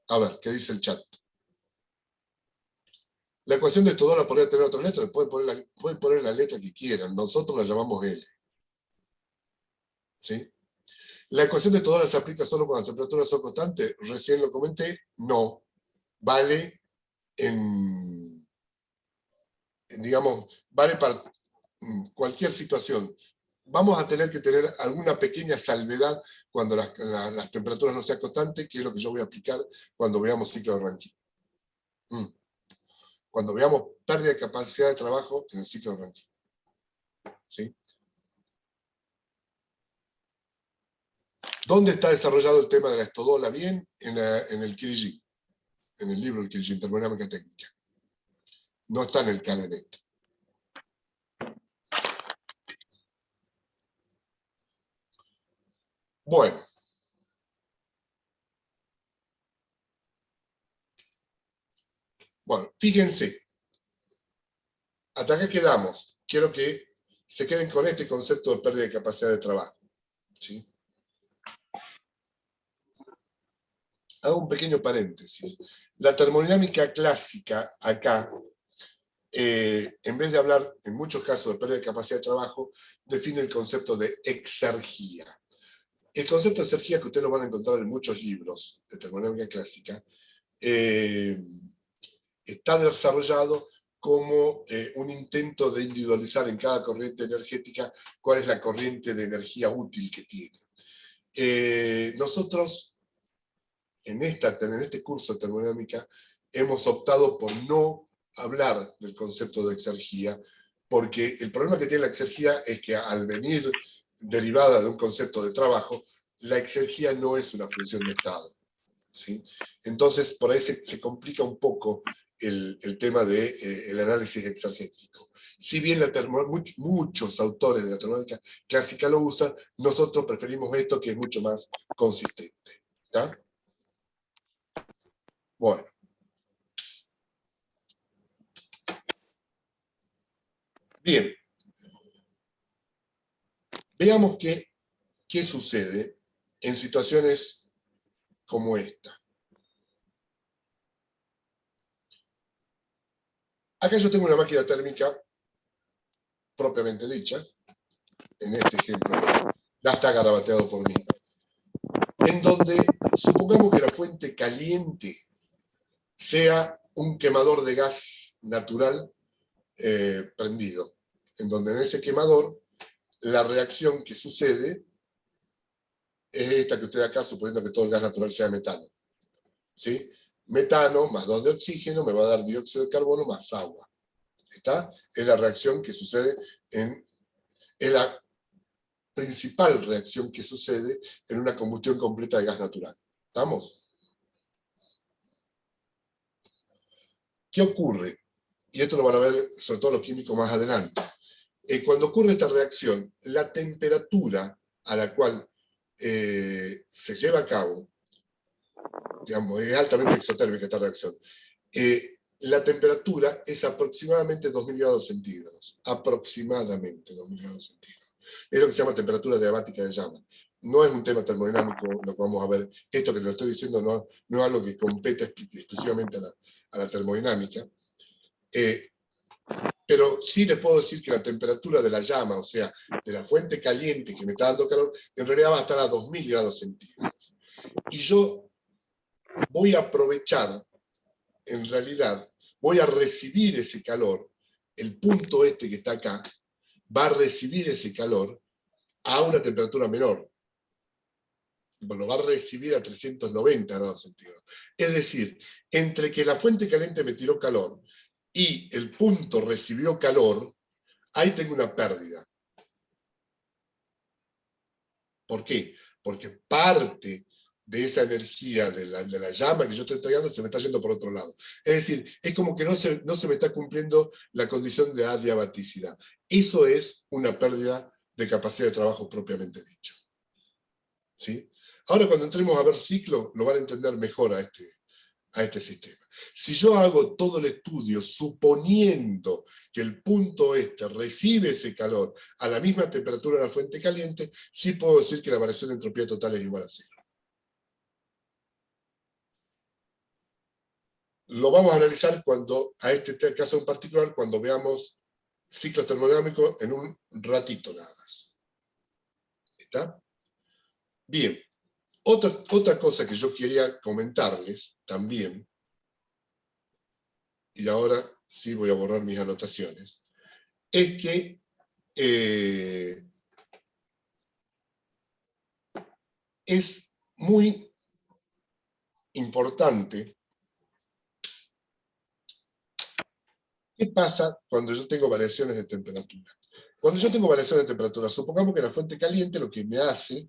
A ver, ¿qué dice el chat? La ecuación de estos dos la podría tener otra letra, pueden poner la letra que quieran, nosotros la llamamos L. ¿Sí? La ecuación de estos dos se aplica solo cuando las temperaturas son constantes, recién lo comenté, no. Vale digamos, vale para cualquier situación. Vamos a tener que tener alguna pequeña salvedad cuando las temperaturas no sean constantes, que es lo que yo voy a aplicar cuando veamos ciclo de Rankine. Cuando veamos pérdida de capacidad de trabajo en el ciclo de Rankine. ¿Sí? ¿Dónde está desarrollado el tema de la estodola? Bien, en el Kiriji, en el libro del Kiriji, Termodinámica Técnica. No está en el Calenet. Bueno. Bueno, fíjense. Hasta acá quedamos. Quiero que se queden con este concepto de pérdida de capacidad de trabajo. ¿Sí? Hago un pequeño paréntesis. La termodinámica clásica acá, en vez de hablar en muchos casos de pérdida de capacidad de trabajo, define el concepto de exergía. El concepto de exergía, que ustedes lo van a encontrar en muchos libros de termodinámica clásica, está desarrollado como un intento de individualizar en cada corriente energética cuál es la corriente de energía útil que tiene. Nosotros, en este curso de termodinámica, hemos optado por no hablar del concepto de exergía, porque el problema que tiene la exergía es que al venir derivada de un concepto de trabajo, la exergía no es una función de estado. ¿Sí? Entonces, por ahí se complica un poco el tema del análisis exergético. Si bien muchos autores de la termodinámica clásica lo usan, nosotros preferimos esto, que es mucho más consistente. ¿Está? Bueno. Bien. Veamos qué sucede en situaciones como esta. Acá yo tengo una máquina térmica propiamente dicha, en este ejemplo, ya está garabateado por mí, en donde supongamos que la fuente caliente sea un quemador de gas natural prendido, en donde en ese quemador la reacción que sucede es esta que usted acá, suponiendo que todo el gas natural sea metano. ¿Sí? Metano más 2 de oxígeno me va a dar dióxido de carbono más agua. ¿Está? Es la reacción que sucede es la principal reacción que sucede en una combustión completa de gas natural. ¿Estamos? ¿Qué ocurre? Y esto lo van a ver sobre todo los químicos más adelante. Cuando ocurre esta reacción, la temperatura a la cual se lleva a cabo, digamos, es altamente exotérmica esta reacción, la temperatura es aproximadamente 2000 grados centígrados. Aproximadamente 2000 grados centígrados. Es lo que se llama temperatura diabática de llama. No es un tema termodinámico lo que vamos a ver. Esto que les estoy diciendo no es algo que compete exclusivamente a la termodinámica. Pero sí les puedo decir que la temperatura de la llama, o sea, de la fuente caliente que me está dando calor, en realidad va a estar a 2000 grados centígrados. Y yo voy a aprovechar, en realidad, voy a recibir ese calor, el punto este que está acá, va a recibir ese calor a una temperatura menor. Lo va a recibir a 390 grados centígrados. Es decir, entre que la fuente caliente me tiró calor y el punto recibió calor, ahí tengo una pérdida. ¿Por qué? Porque parte de esa energía de la llama que yo estoy entregando se me está yendo por otro lado. Es decir, es como que no se me está cumpliendo la condición de adiabaticidad. Eso es una pérdida de capacidad de trabajo propiamente dicho. ¿Sí? Ahora cuando entremos a ver ciclo, lo van a entender mejor a a este sistema. Si yo hago todo el estudio suponiendo que el punto este recibe ese calor a la misma temperatura de la fuente caliente, sí puedo decir que la variación de entropía total es igual a 0. Lo vamos a analizar a este caso en particular, cuando veamos ciclo termodinámico en un ratito nada más. ¿Está? Bien. Otra cosa que yo quería comentarles también, y ahora sí voy a borrar mis anotaciones, es que es muy importante qué pasa cuando yo tengo variaciones de temperatura. Cuando yo tengo variaciones de temperatura, supongamos que la fuente caliente lo que me hace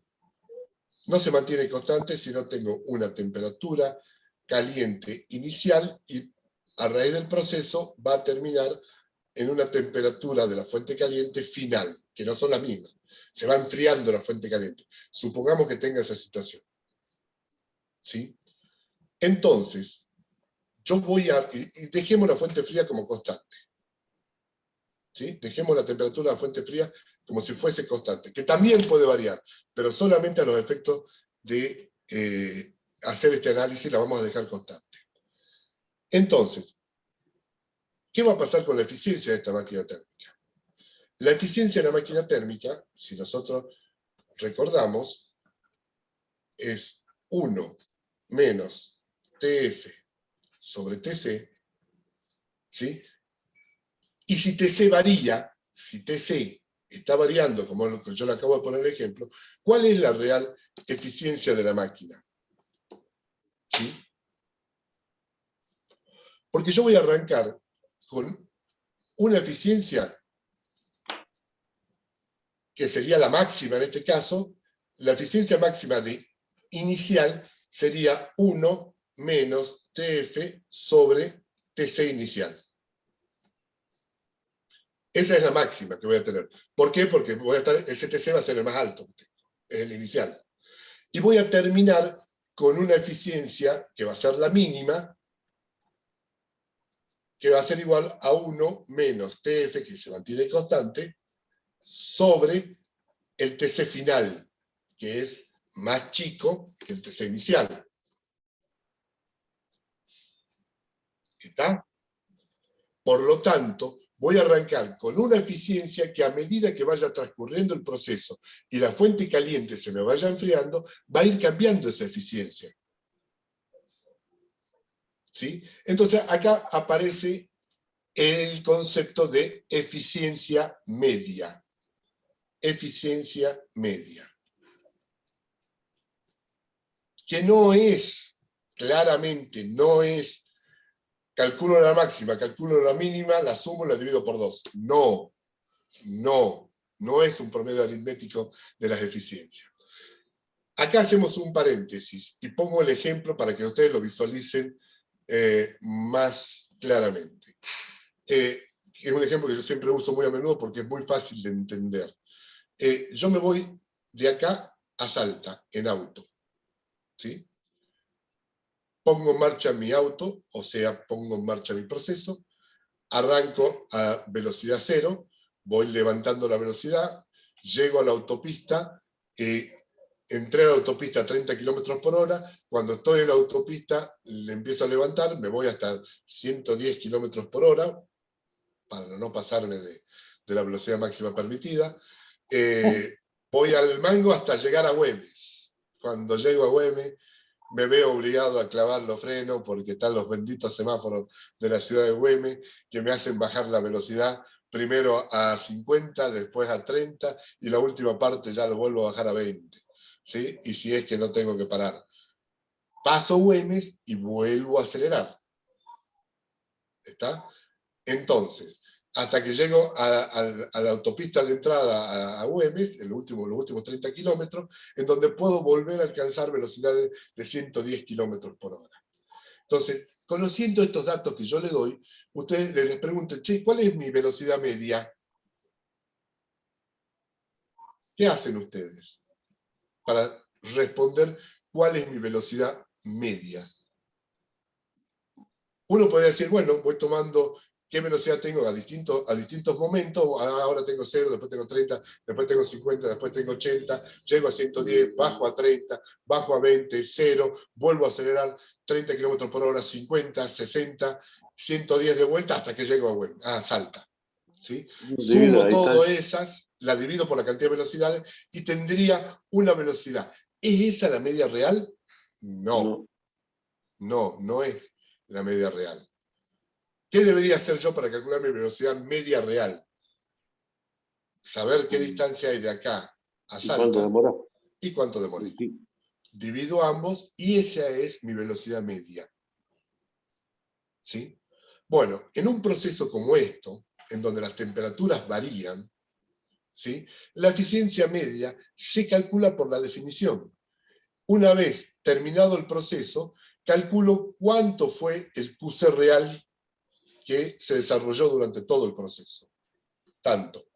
no se mantiene constante, sino tengo una temperatura caliente inicial y a raíz del proceso va a terminar en una temperatura de la fuente caliente final, que no son las mismas. Se va enfriando la fuente caliente. Supongamos que tenga esa situación. ¿Sí? Entonces, yo voy a... Y dejemos la fuente fría como constante. ¿Sí? Dejemos la temperatura de la fuente fría como si fuese constante, que también puede variar, pero solamente a los efectos de hacer este análisis la vamos a dejar constante. Entonces, ¿qué va a pasar con la eficiencia de esta máquina térmica? La eficiencia de la máquina térmica, si nosotros recordamos, es 1 menos TF sobre TC, ¿sí? Y si TC varía, si TC está variando, como yo le acabo de poner el ejemplo, ¿cuál es la real eficiencia de la máquina? ¿Sí? Porque yo voy a arrancar con una eficiencia que sería la máxima en este caso. La eficiencia máxima inicial sería 1 menos TF sobre TC inicial. Esa es la máxima que voy a tener. ¿Por qué? Porque el CTC va a ser el más alto que tengo, es el inicial. Y voy a terminar con una eficiencia que va a ser la mínima, que va a ser igual a 1 menos TF, que se mantiene constante, sobre el TC final, que es más chico que el TC inicial. ¿Está? Por lo tanto, voy a arrancar con una eficiencia que a medida que vaya transcurriendo el proceso y la fuente caliente se me vaya enfriando, va a ir cambiando esa eficiencia. ¿Sí? Entonces acá aparece el concepto de eficiencia media. Eficiencia media. Que no es, claramente, no es calculo la máxima, calculo la mínima, la sumo y la divido por 2. No, no es un promedio aritmético de las eficiencias. Acá hacemos un paréntesis y pongo el ejemplo para que ustedes lo visualicen más claramente. Es un ejemplo que yo siempre uso muy a menudo porque es muy fácil de entender. Yo me voy de acá a Salta en auto, ¿sí? Pongo en marcha mi auto, o sea, pongo en marcha mi proceso, arranco a velocidad 0, voy levantando la velocidad, llego a la autopista, entré a la autopista a 30 km/h, cuando estoy en la autopista le empiezo a levantar, me voy hasta 110 km/h, para no pasarme de la velocidad máxima permitida, voy al mango hasta llegar a Güemes. Cuando llego a Güemes, me veo obligado a clavar los frenos porque están los benditos semáforos de la ciudad de Güemes que me hacen bajar la velocidad primero a 50, después a 30 y la última parte ya lo vuelvo a bajar a 20. ¿Sí? Y si es que no tengo que parar. Paso Güemes y vuelvo a acelerar. ¿Está? Entonces, hasta que llego a la autopista de entrada a Güemes, los últimos 30 kilómetros, en donde puedo volver a alcanzar velocidades de 110 km/h. Entonces, conociendo estos datos que yo le doy, ustedes les preguntan, che, ¿cuál es mi velocidad media? ¿Qué hacen ustedes para responder cuál es mi velocidad media? Uno podría decir, bueno, voy tomando qué velocidad tengo a distintos momentos, ahora tengo 0, después tengo 30, después tengo 50, después tengo 80, llego a 110, bajo a 30, bajo a 20, 0, vuelvo a acelerar 30 km por hora, 50, 60, 110 de vuelta hasta que llego a Salta. ¿Sí? Debido Sumo a todas distancia. esas, la divido por la cantidad de velocidades y tendría una velocidad. ¿Es esa la media real? No, No. no es la media real. ¿Qué debería hacer yo para calcular mi velocidad media real? Saber qué distancia hay de acá a ¿Y cuánto Salta demora? y cuánto demoré. Sí. Divido ambos y esa es mi velocidad media. ¿Sí? Bueno, en un proceso como esto, en donde las temperaturas varían, ¿sí? La eficiencia media se calcula por la definición. Una vez terminado el proceso, calculo cuánto fue el QC real que se desarrolló durante todo el proceso. Tanto.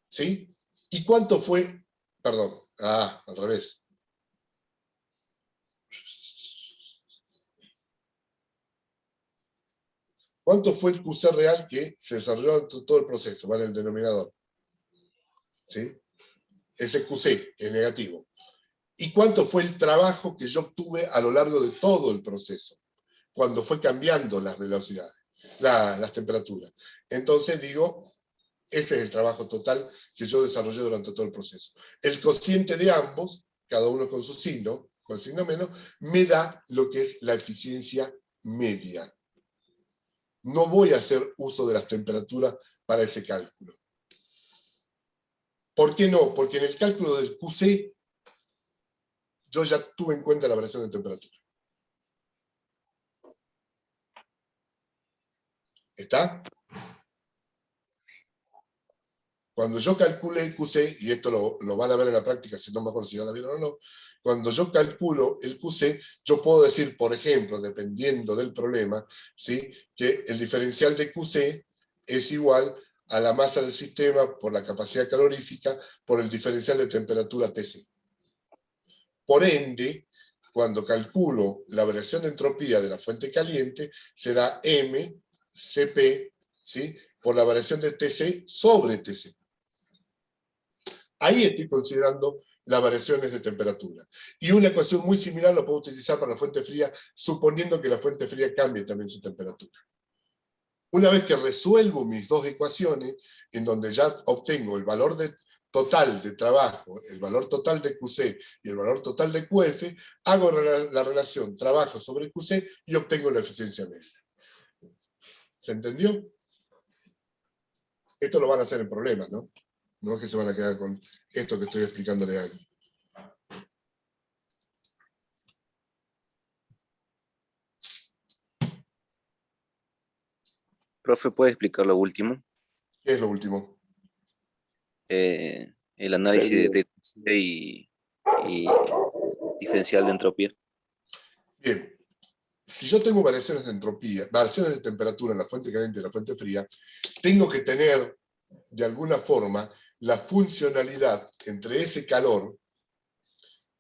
¿Sí? ¿Y cuánto fue? Perdón, al revés. ¿Cuánto fue el QC real que se desarrolló durante todo el proceso? Vale, el denominador. ¿Sí? Ese QC es negativo. ¿Y cuánto fue el trabajo que yo obtuve a lo largo de todo el proceso? Cuando fue cambiando las velocidades, las temperaturas. Entonces digo, ese es el trabajo total que yo desarrollé durante todo el proceso. El cociente de ambos, cada uno con su signo menos, me da lo que es la eficiencia media. No voy a hacer uso de las temperaturas para ese cálculo. ¿Por qué no? Porque en el cálculo del QC yo ya tuve en cuenta la variación de temperatura. ¿Está? Cuando yo calcule el QC, y esto lo van a ver en la práctica, si no me acuerdo si ya la vieron o no, cuando yo calculo el QC, yo puedo decir, por ejemplo, dependiendo del problema, ¿sí? Que el diferencial de QC es igual a la masa del sistema por la capacidad calorífica por el diferencial de temperatura TC. Por ende, cuando calculo la variación de entropía de la fuente caliente, será mCp, ¿sí? Por la variación de TC sobre TC. Ahí estoy considerando las variaciones de temperatura. Y una ecuación muy similar la puedo utilizar para la fuente fría, suponiendo que la fuente fría cambie también su temperatura. Una vez que resuelvo mis dos ecuaciones, en donde ya obtengo el valor total de trabajo, el valor total de QC y el valor total de QF, hago la relación trabajo sobre QC y obtengo la eficiencia media. ¿Se entendió? Esto lo van a hacer en problemas, ¿no? No es que se van a quedar con esto que estoy explicándole aquí. Profe, ¿puede explicar lo último? ¿Qué es lo último? El análisis de QC y diferencial de entropía. Bien, si yo tengo variaciones de entropía, variaciones de temperatura en la fuente caliente y en la fuente fría, tengo que tener, de alguna forma, la funcionalidad entre ese calor.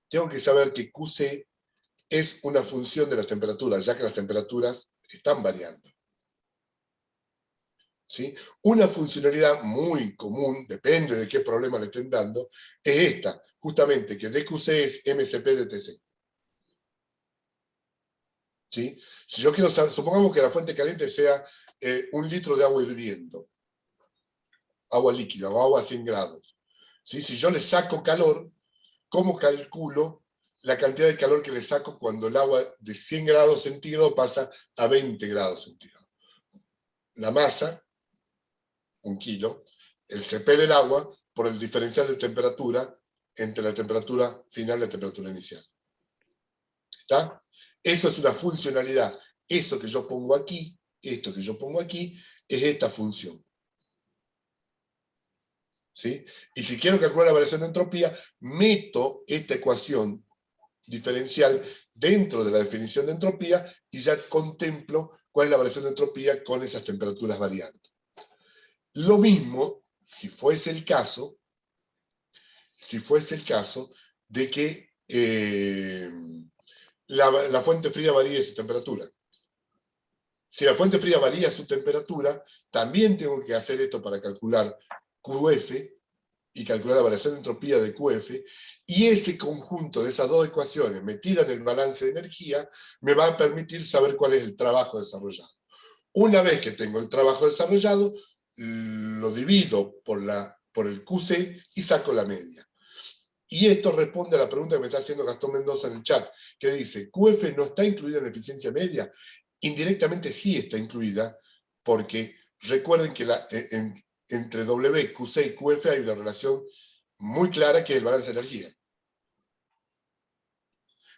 Tengo que saber que QC es una función de la temperatura, ya que las temperaturas están variando. ¿Sí? Una funcionalidad muy común, depende de qué problema le estén dando, es esta, justamente, que dQC es MCP de TC. ¿Sí? Si yo quiero saber, supongamos que la fuente caliente sea 1 litro de agua hirviendo, agua líquida o agua a 100 grados. ¿Sí? Si yo le saco calor, ¿cómo calculo la cantidad de calor que le saco cuando el agua de 100 grados centígrados pasa a 20 grados centígrados? La masa, 1 kilo, el CP del agua por el diferencial de temperatura entre la temperatura final y la temperatura inicial. ¿Está? Eso es una funcionalidad. Eso que yo pongo aquí, esto que yo pongo aquí, es esta función. ¿Sí? Y si quiero calcular la variación de entropía, meto esta ecuación diferencial dentro de la definición de entropía y ya contemplo cuál es la variación de entropía con esas temperaturas variando. Lo mismo, si fuese el caso de que la fuente fría varíe su temperatura. Si la fuente fría varía su temperatura, también tengo que hacer esto para calcular QF y calcular la variación de entropía de QF, y ese conjunto de esas dos ecuaciones metidas en el balance de energía me va a permitir saber cuál es el trabajo desarrollado. Una vez que tengo el trabajo desarrollado, lo divido por el QC y saco la media. Y esto responde a la pregunta que me está haciendo Gastón Mendoza en el chat, que dice, ¿QF no está incluida en la eficiencia media? Indirectamente sí está incluida, porque recuerden que entre W, QC y QF hay una relación muy clara que es el balance de energía.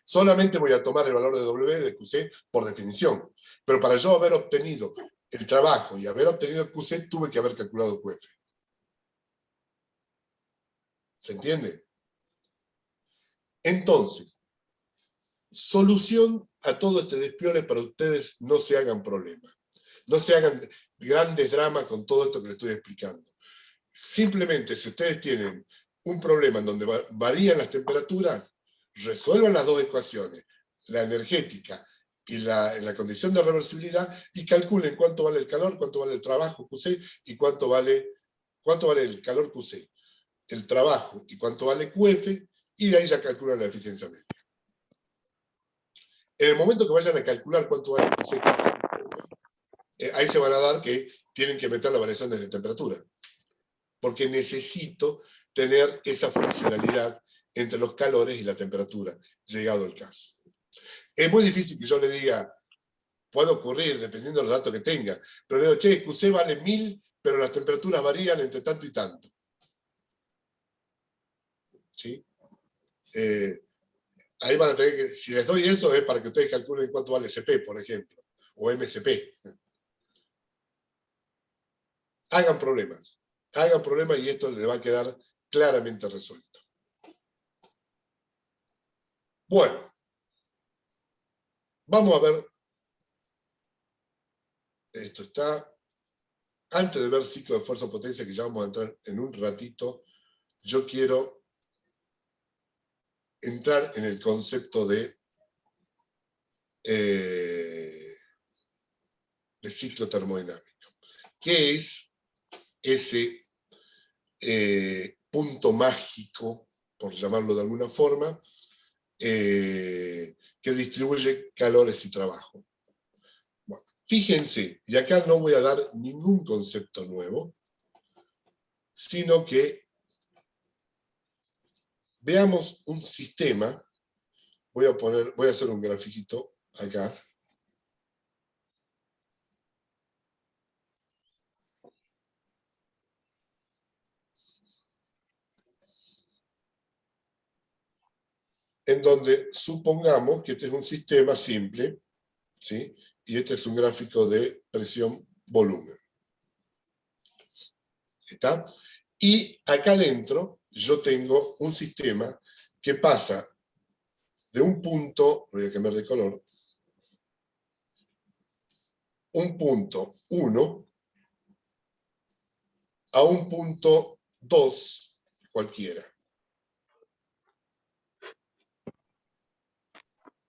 Solamente voy a tomar el valor de W de QC por definición, pero para yo haber obtenido el trabajo y haber obtenido QC tuve que haber calculado QF. ¿Se entiende? Entonces, solución a todo este despiole para ustedes, no se hagan problemas. No se hagan grandes dramas con todo esto que les estoy explicando. Simplemente, si ustedes tienen un problema en donde varían las temperaturas, resuelvan las dos ecuaciones, la energética y la condición de reversibilidad, y calculen cuánto vale el calor, cuánto vale el trabajo QC y cuánto vale el calor QC, el trabajo y cuánto vale QF, y de ahí ya calculan la eficiencia media. En el momento que vayan a calcular cuánto vale QC, ahí se van a dar que tienen que meter las variaciones de temperatura, porque necesito tener esa funcionalidad entre los calores y la temperatura, llegado el caso. Es muy difícil que yo le diga, puede ocurrir dependiendo de los datos que tenga, pero le digo, che, QC vale 1000, pero las temperaturas varían entre tanto y tanto. ¿Sí? Ahí van a tener que, si les doy eso es para que ustedes calculen cuánto vale SP, por ejemplo, o MSP. Hagan problemas y esto les va a quedar claramente resuelto. Bueno, vamos a ver, esto está, antes de ver ciclo de fuerza-potencia, que ya vamos a entrar en un ratito, yo quiero entrar en el concepto de ciclo termodinámico. ¿Qué es ese punto mágico, por llamarlo de alguna forma, que distribuye calores y trabajo? Bueno, fíjense, y acá no voy a dar ningún concepto nuevo, sino que veamos un sistema. Voy a hacer un grafiquito acá. En donde supongamos que este es un sistema simple, ¿sí? Y este es un gráfico de presión-volumen. ¿Está? Y acá adentro yo tengo un sistema que pasa de un punto, voy a cambiar de color, un punto 1 a un punto 2 cualquiera.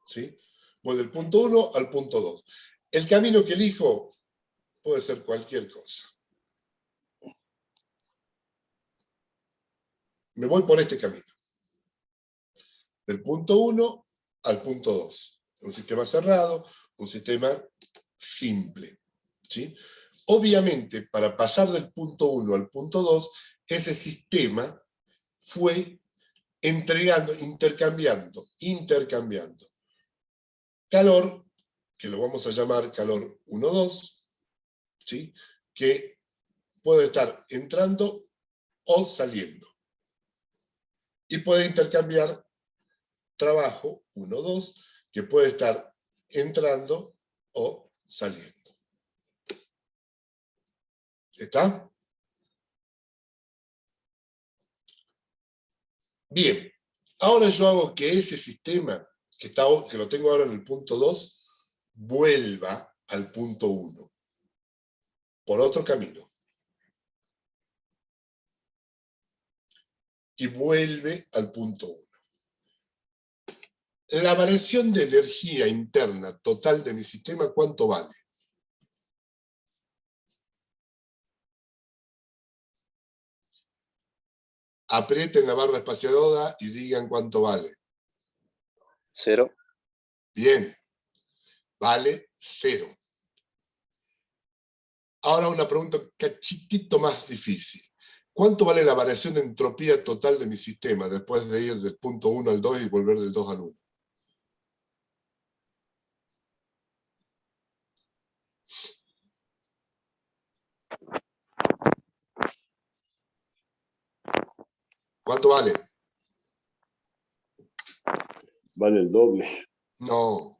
¿Sí? Voy del punto 1 al punto 2. El camino que elijo puede ser cualquier cosa. Me voy por este camino. Del punto 1 al punto 2. Un sistema cerrado, un sistema simple. ¿Sí? Obviamente, para pasar del punto 1 al punto 2, ese sistema fue intercambiando calor, que lo vamos a llamar calor 1-2, ¿sí? Que puede estar entrando o saliendo. Y puede intercambiar trabajo 1-2, que puede estar entrando o saliendo. ¿Está? Bien, ahora yo hago que ese sistema, que lo tengo ahora en el punto 2, vuelva al punto 1, por otro camino. Y vuelve al punto 1. La variación de energía interna total de mi sistema, ¿cuánto vale? Aprieten la barra espaciadora y digan cuánto vale. 0. Bien, vale 0. Ahora una pregunta un cachitito más difícil. ¿Cuánto vale la variación de entropía total de mi sistema después de ir del punto 1 al 2 y volver del 2 al 1? ¿Cuánto vale? Vale el doble, No.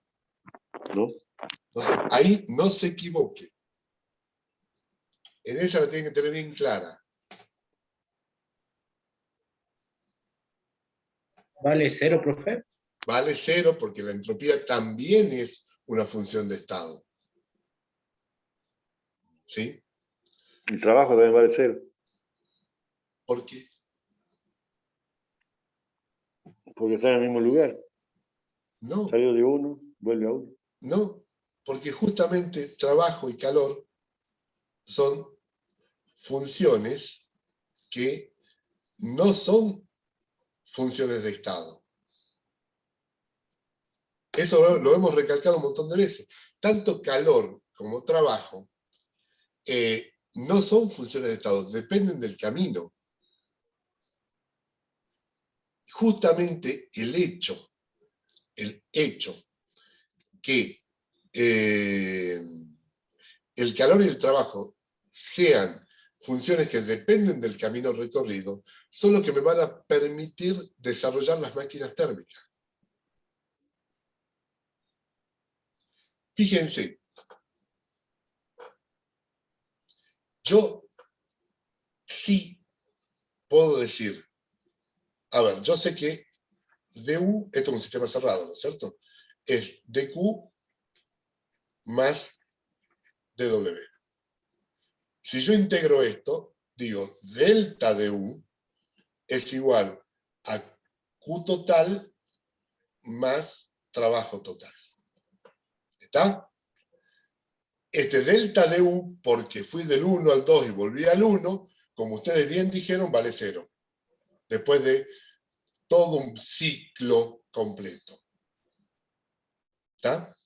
¿no? Entonces, ahí no se equivoque. En esa la tienen que tener bien clara. ¿Vale 0, profe? Vale 0 porque la entropía también es una función de estado. ¿Sí? El trabajo también vale 0, ¿Por qué? porque está en el mismo lugar. No, Salió de 1, vuelve a 1. no. Porque justamente trabajo y calor son funciones que no son funciones de estado. Eso lo hemos recalcado un montón de veces. Tanto calor como trabajo no son funciones de estado, dependen del camino. Justamente el hecho que el calor y el trabajo sean funciones que dependen del camino recorrido, son los que me van a permitir desarrollar las máquinas térmicas. Fíjense, yo sí puedo decir, a ver, yo sé que dU, esto es un sistema cerrado, ¿no es cierto? Es dQ más dW. Si yo integro esto, digo, delta dU es igual a Q total más trabajo total. ¿Está? Este delta dU, porque fui del 1 al 2 y volví al 1, como ustedes bien dijeron, vale 0. Después de todo un ciclo completo. ¿Está?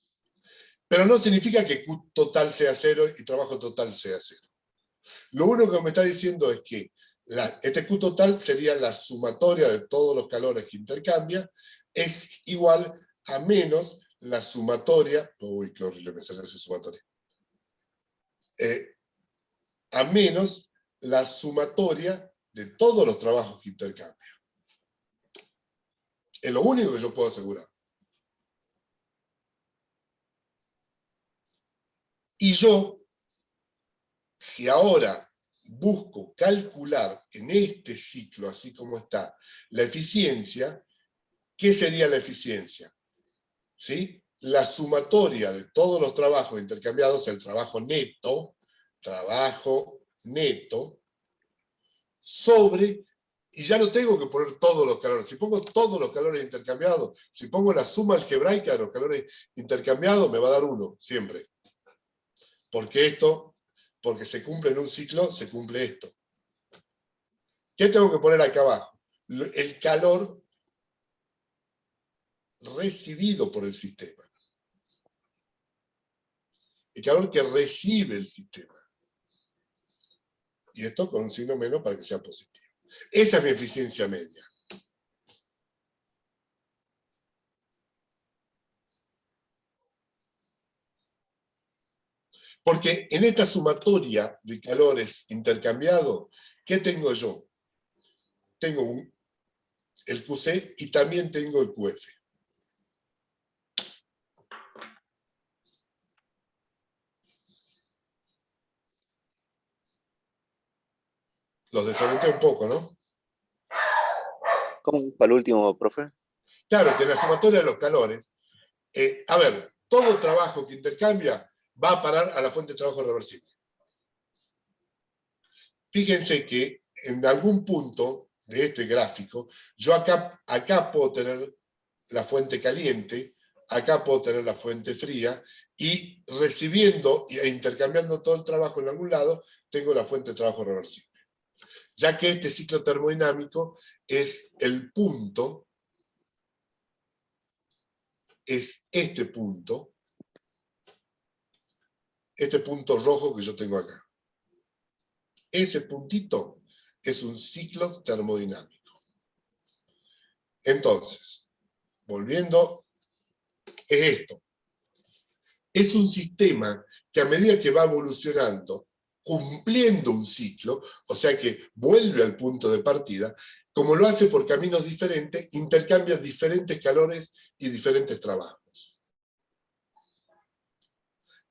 Pero no significa que Q total sea 0 y trabajo total sea 0. Lo único que me está diciendo es que este Q total sería la sumatoria de todos los calores que intercambia, es igual a menos la sumatoria, uy, qué horrible me sale esa sumatoria, a menos la sumatoria de todos los trabajos que intercambia. Es lo único que yo puedo asegurar. Y yo, si ahora busco calcular en este ciclo, así como está, la eficiencia, ¿qué sería la eficiencia? ¿Sí? La sumatoria de todos los trabajos intercambiados, el trabajo neto, sobre, y ya no tengo que poner todos los calores. Si pongo todos los calores intercambiados, si pongo la suma algebraica de los calores intercambiados, me va a dar 1, siempre. Porque se cumple en un ciclo, se cumple esto. ¿Qué tengo que poner acá abajo? El calor recibido por el sistema. El calor que recibe el sistema. Y esto con un signo menos para que sea positivo. Esa es mi eficiencia media. Porque en esta sumatoria de calores intercambiados, ¿qué tengo yo? Tengo el QC y también tengo el QF. Los desorienté un poco, ¿no? ¿Cómo para el último, profe? Claro que en la sumatoria de los calores, a ver, todo trabajo que intercambia va a parar a la fuente de trabajo reversible. Fíjense que en algún punto de este gráfico, yo acá puedo tener la fuente caliente, acá puedo tener la fuente fría, y recibiendo e intercambiando todo el trabajo en algún lado, tengo la fuente de trabajo reversible. ya que este ciclo termodinámico es el punto, es este punto rojo que yo tengo acá. Ese puntito es un ciclo termodinámico. Entonces, volviendo, es esto. Es un sistema que a medida que va evolucionando, cumpliendo un ciclo, o sea que vuelve al punto de partida, como lo hace por caminos diferentes, intercambia diferentes calores y diferentes trabajos.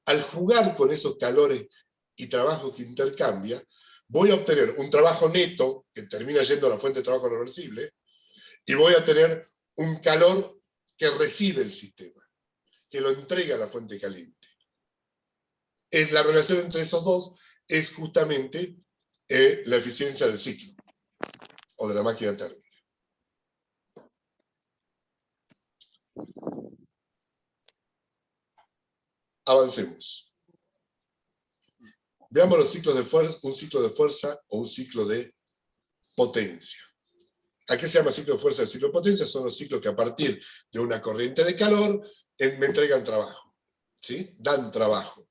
Al jugar con esos calores y trabajos que intercambia, voy a obtener un trabajo neto, que termina yendo a la fuente de trabajo reversible, y voy a tener un calor que recibe el sistema, que lo entrega a la fuente caliente. La relación entre esos dos es justamente la eficiencia del ciclo, o de la máquina térmica. Avancemos. Veamos los ciclos de fuerza, un ciclo de fuerza o un ciclo de potencia. ¿A qué se llama ciclo de fuerza y ciclo de potencia? Son los ciclos que a partir de una corriente de calor me entregan trabajo, ¿sí? Dan trabajo.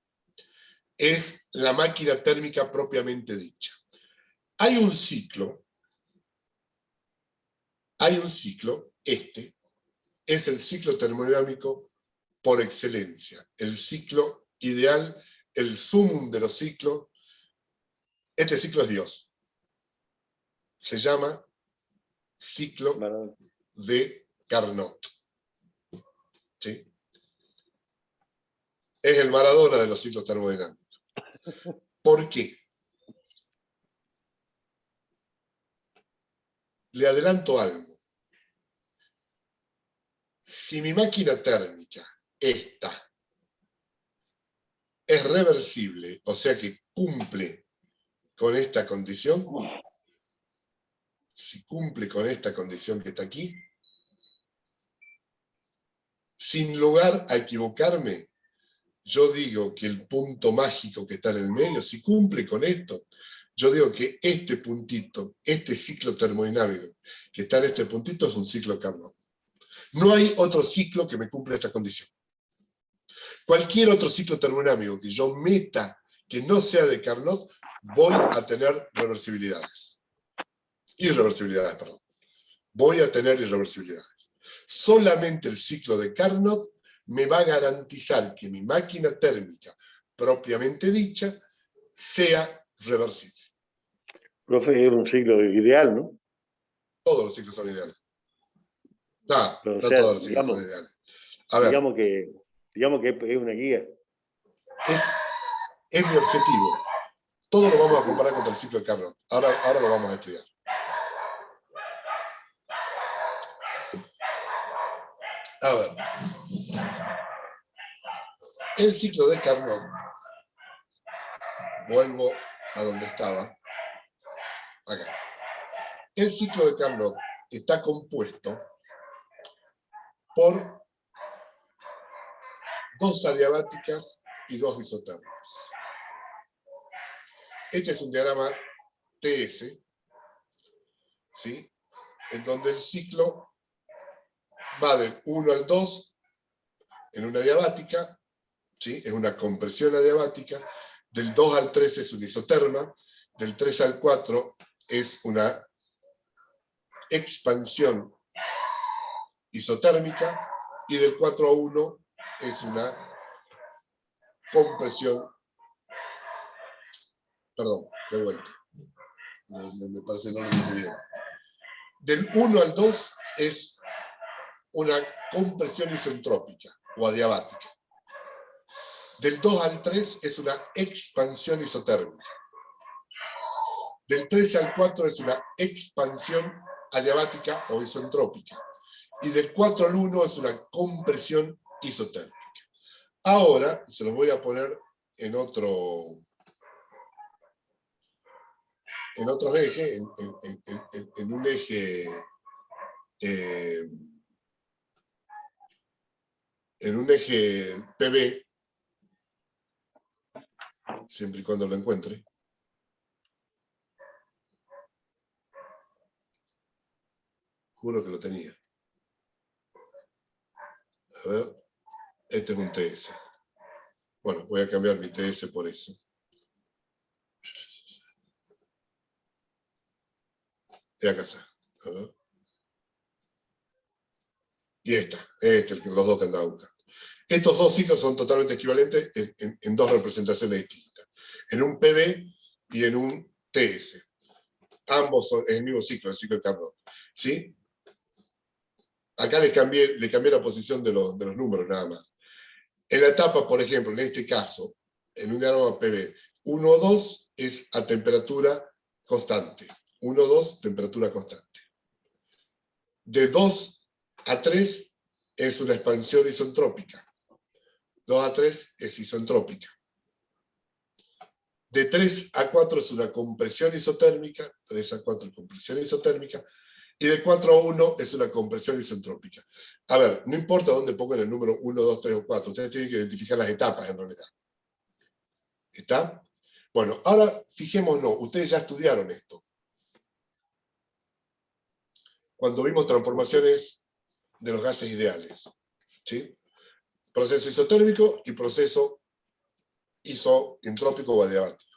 Es la máquina térmica propiamente dicha. Hay un ciclo, este, es el ciclo termodinámico por excelencia, el ciclo ideal, el sumum de los ciclos. Este ciclo es Dios. Se llama ciclo de Carnot. ¿Sí? Es el Maradona de los ciclos termodinámicos. ¿Por qué? Le adelanto algo. Si mi máquina térmica, esta, es reversible, o sea que cumple con esta condición, si cumple con esta condición que está aquí, sin lugar a equivocarme, yo digo que el punto mágico que está en el medio, si cumple con esto, yo digo que este puntito, este ciclo termodinámico que está en este puntito es un ciclo Carnot. No hay otro ciclo que me cumpla esta condición. Cualquier otro ciclo termodinámico que yo meta que no sea de Carnot, voy a tener reversibilidades. Irreversibilidades, perdón. Voy a tener irreversibilidades. Solamente el ciclo de Carnot me va a garantizar que mi máquina térmica propiamente dicha sea reversible. Profe, es un ciclo ideal, ¿no? Todos los ciclos son ideales. No, Pero, no o sea, todos los ciclos son ideales. A ver, digamos que es una guía. es mi objetivo. Todo lo vamos a comparar contra el ciclo de Carnot. Ahora lo vamos a estudiar. A ver. El ciclo de Carnot, vuelvo a donde estaba, acá. El ciclo de Carnot está compuesto por dos adiabáticas y dos isotérmicas. Este es un diagrama TS, ¿sí? En donde el ciclo va del 1 al 2 en una adiabática, ¿sí? Es una compresión adiabática, del 2 al 3 es una isoterma, del 3 al 4 es una expansión isotérmica, y del 4 a 1 es una compresión, perdón, de vuelta, me parece que no lo dije bien. Del 1 al 2 es una compresión isentrópica o adiabática. Del 2 al 3 es una expansión isotérmica. Del 3 al 4 es una expansión adiabática o isentrópica. Y del 4 al 1 es una compresión isotérmica. Ahora, se los voy a poner en otros ejes, en un eje PB, siempre y cuando lo encuentre. Juro que lo tenía. A ver, este es un TS. Bueno, voy a cambiar mi TS por eso. Y acá está. A ver. Y los dos que andaba buscando. Estos dos ciclos son totalmente equivalentes en dos representaciones distintas. En un PB y en un TS. Ambos son el mismo ciclo, el ciclo de Carnot. ¿Sí? Acá le cambié la posición de los números nada más. En la etapa, por ejemplo, en este caso, en un diagrama PB, 1, 2 es a temperatura constante. 1, 2, temperatura constante. De 2 a 3 es una expansión isentrópica. 2 a 3 es isentrópica. De 3 a 4 es una compresión isotérmica. 3 a 4 es compresión isotérmica. Y de 4 a 1 es una compresión isentrópica. A ver, no importa dónde pongan el número 1, 2, 3 o 4. Ustedes tienen que identificar las etapas en realidad. ¿Está? Bueno, ahora fijémonos. Ustedes ya estudiaron esto. Cuando vimos transformaciones de los gases ideales. ¿Sí? Proceso isotérmico y proceso isoentrópico o adiabático.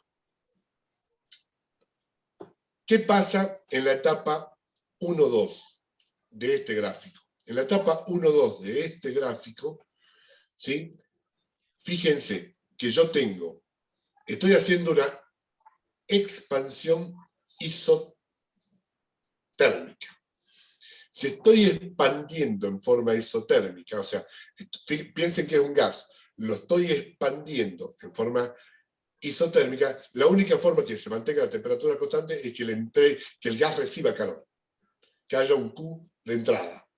¿Qué pasa en la etapa 1-2 de este gráfico? En la etapa 1-2 de este gráfico, ¿sí? Fíjense que yo estoy haciendo una expansión isotérmica. Si estoy expandiendo en forma isotérmica, o sea, piensen que es un gas, lo estoy expandiendo en forma isotérmica, la única forma que se mantenga la temperatura constante es que el gas reciba calor, que haya un Q de entrada.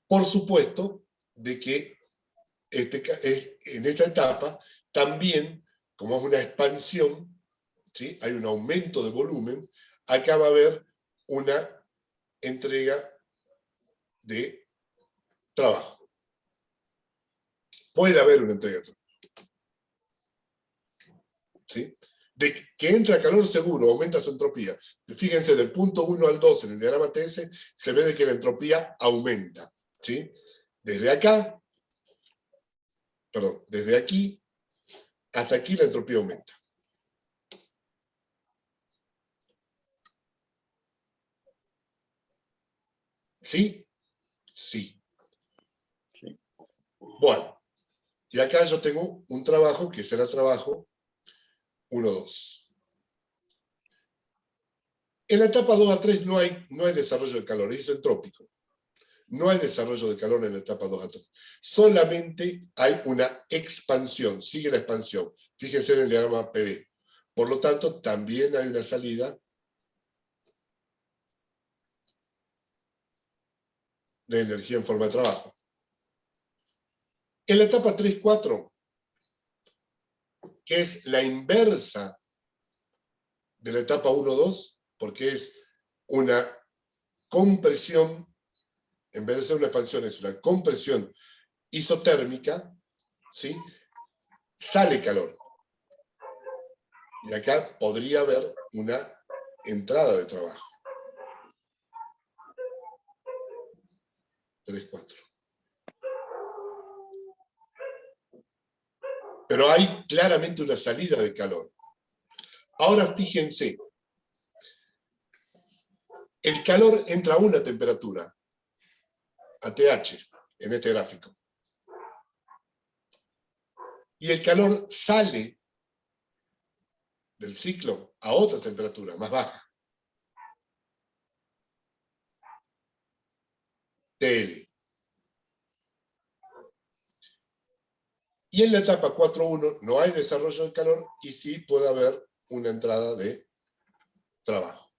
Por supuesto, de que en esta etapa también, como es una expansión, ¿sí? Hay un aumento de volumen, acá va a haber una entrega de trabajo. Puede haber una entrega de trabajo. ¿Sí? De que entra calor seguro, aumenta su entropía. Fíjense, del punto 1 al 2 en el diagrama TS, se ve de que la entropía aumenta. ¿Sí? Desde acá, perdón, desde aquí hasta aquí la entropía aumenta. ¿Sí? Sí. Sí. Bueno, y acá yo tengo un trabajo que será el trabajo 1-2. En la etapa 2 a 3 no hay desarrollo de calor, es isentrópico. No hay desarrollo de calor en la etapa 2 a 3. Solamente hay una expansión, sigue la expansión. Fíjense en el diagrama PV. Por lo tanto, también hay una salida de energía en forma de trabajo. En la etapa 3-4, que es la inversa de la etapa 1-2, porque es una compresión, en vez de ser una expansión, es una compresión isotérmica, ¿sí? Sale calor. Y acá podría haber una entrada de trabajo. 3-4. Pero hay claramente una salida de calor. Ahora fíjense, el calor entra a una temperatura, a TH, en este gráfico. Y el calor sale del ciclo a otra temperatura, más baja. TL. Y en la etapa 4.1 no hay desarrollo de calor y sí puede haber una entrada de trabajo,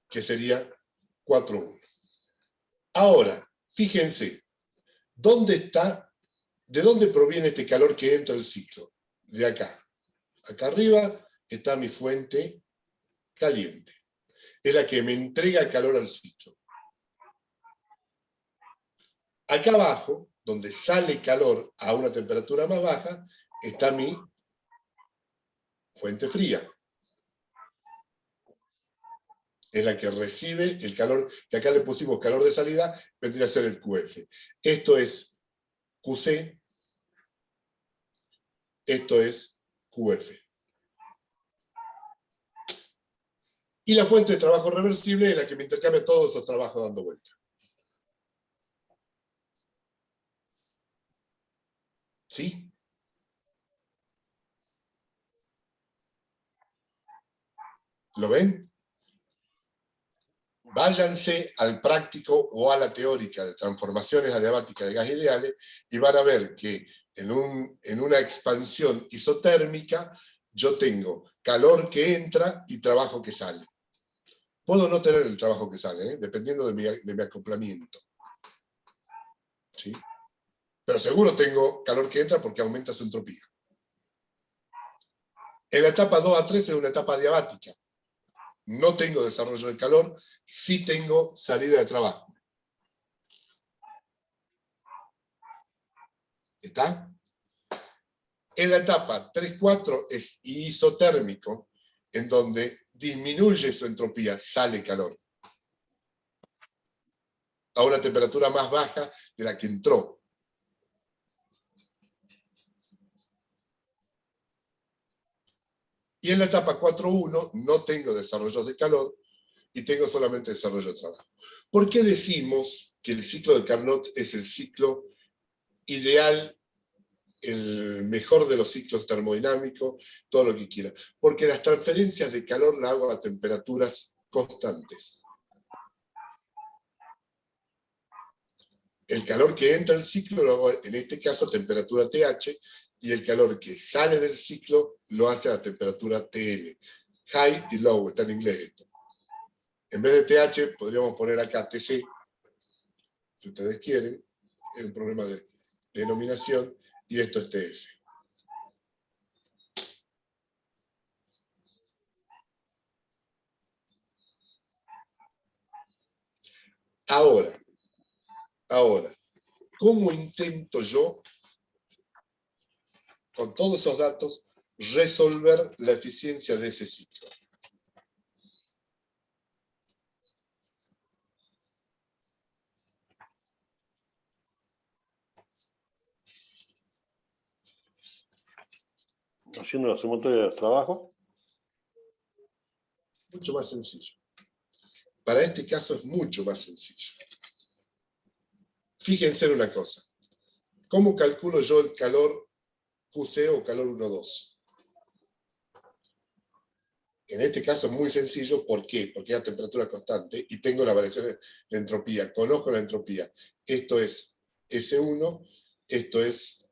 que sería 4.1. Ahora, fíjense, ¿de dónde proviene este calor que entra al ciclo? De acá. Acá arriba está mi fuente caliente. Es la que me entrega calor al ciclo. Acá abajo, donde sale calor a una temperatura más baja, está mi fuente fría. es la que recibe el calor, que acá le pusimos calor de salida, vendría a ser el QF. Esto es QC, esto es QF. Y la fuente de trabajo reversible es la que me intercambia todos esos trabajos dando vuelta. ¿Sí? ¿Lo ven? Váyanse al práctico o a la teórica de transformaciones adiabáticas de gas ideales y van a ver que en una expansión isotérmica yo tengo calor que entra y trabajo que sale. Puedo no tener el trabajo que sale, dependiendo de mi acoplamiento. ¿Sí? Pero seguro tengo calor que entra porque aumenta su entropía. En la etapa 2 a 3 es una etapa adiabática. No tengo desarrollo de calor, sí tengo salida de trabajo. ¿Está? En la etapa 3-4 es isotérmico, en donde disminuye su entropía, sale calor. A una temperatura más baja de la que entró. Y en la etapa 4-1 no tengo desarrollo de calor y tengo solamente desarrollo de trabajo. ¿Por qué decimos que el ciclo de Carnot es el ciclo ideal, el mejor de los ciclos termodinámicos, todo lo que quiera? Porque las transferencias de calor las hago a temperaturas constantes. El calor que entra al ciclo lo hago, en este caso, a temperatura TH, y el calor que sale del ciclo lo hace a temperatura TL. High y low, está en inglés esto. En vez de TH, podríamos poner acá TC, si ustedes quieren. Es un problema de denominación, y esto es TF. Ahora, ¿cómo intento yo, con todos esos datos, resolver la eficiencia de ese ciclo? Haciendo la sumatoria de los trabajos. Mucho más sencillo. Para este caso es mucho más sencillo. Fíjense en una cosa. ¿Cómo calculo yo el calor QC o calor 1,2? En este caso es muy sencillo. ¿Por qué? Porque es a temperatura constante y tengo la variación de entropía. Conozco la entropía. Esto es S1, esto es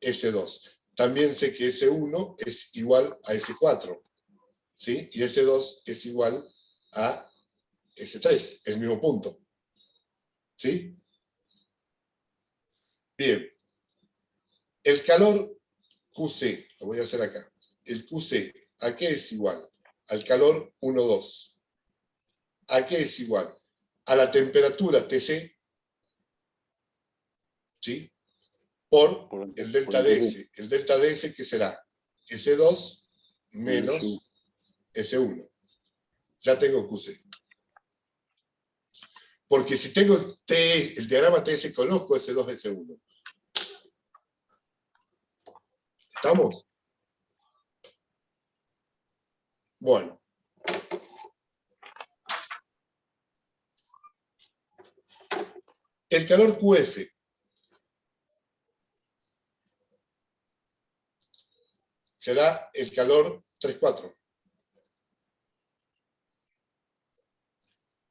S2. También sé que S1 es igual a S4. ¿Sí? Y S2 es igual a S3, el mismo punto. ¿Sí? Bien. El calor QC, lo voy a hacer acá. El QC, ¿a qué es igual? Al calor 1,2. ¿A qué es igual? A la temperatura TC, ¿sí? Por el delta DS. El delta DS, ¿qué será? S2 menos S1. Ya tengo QC. Porque si tengo el diagrama TS, conozco S2, S1. ¿Estamos? Bueno. El calor QF. Será el calor 3,4.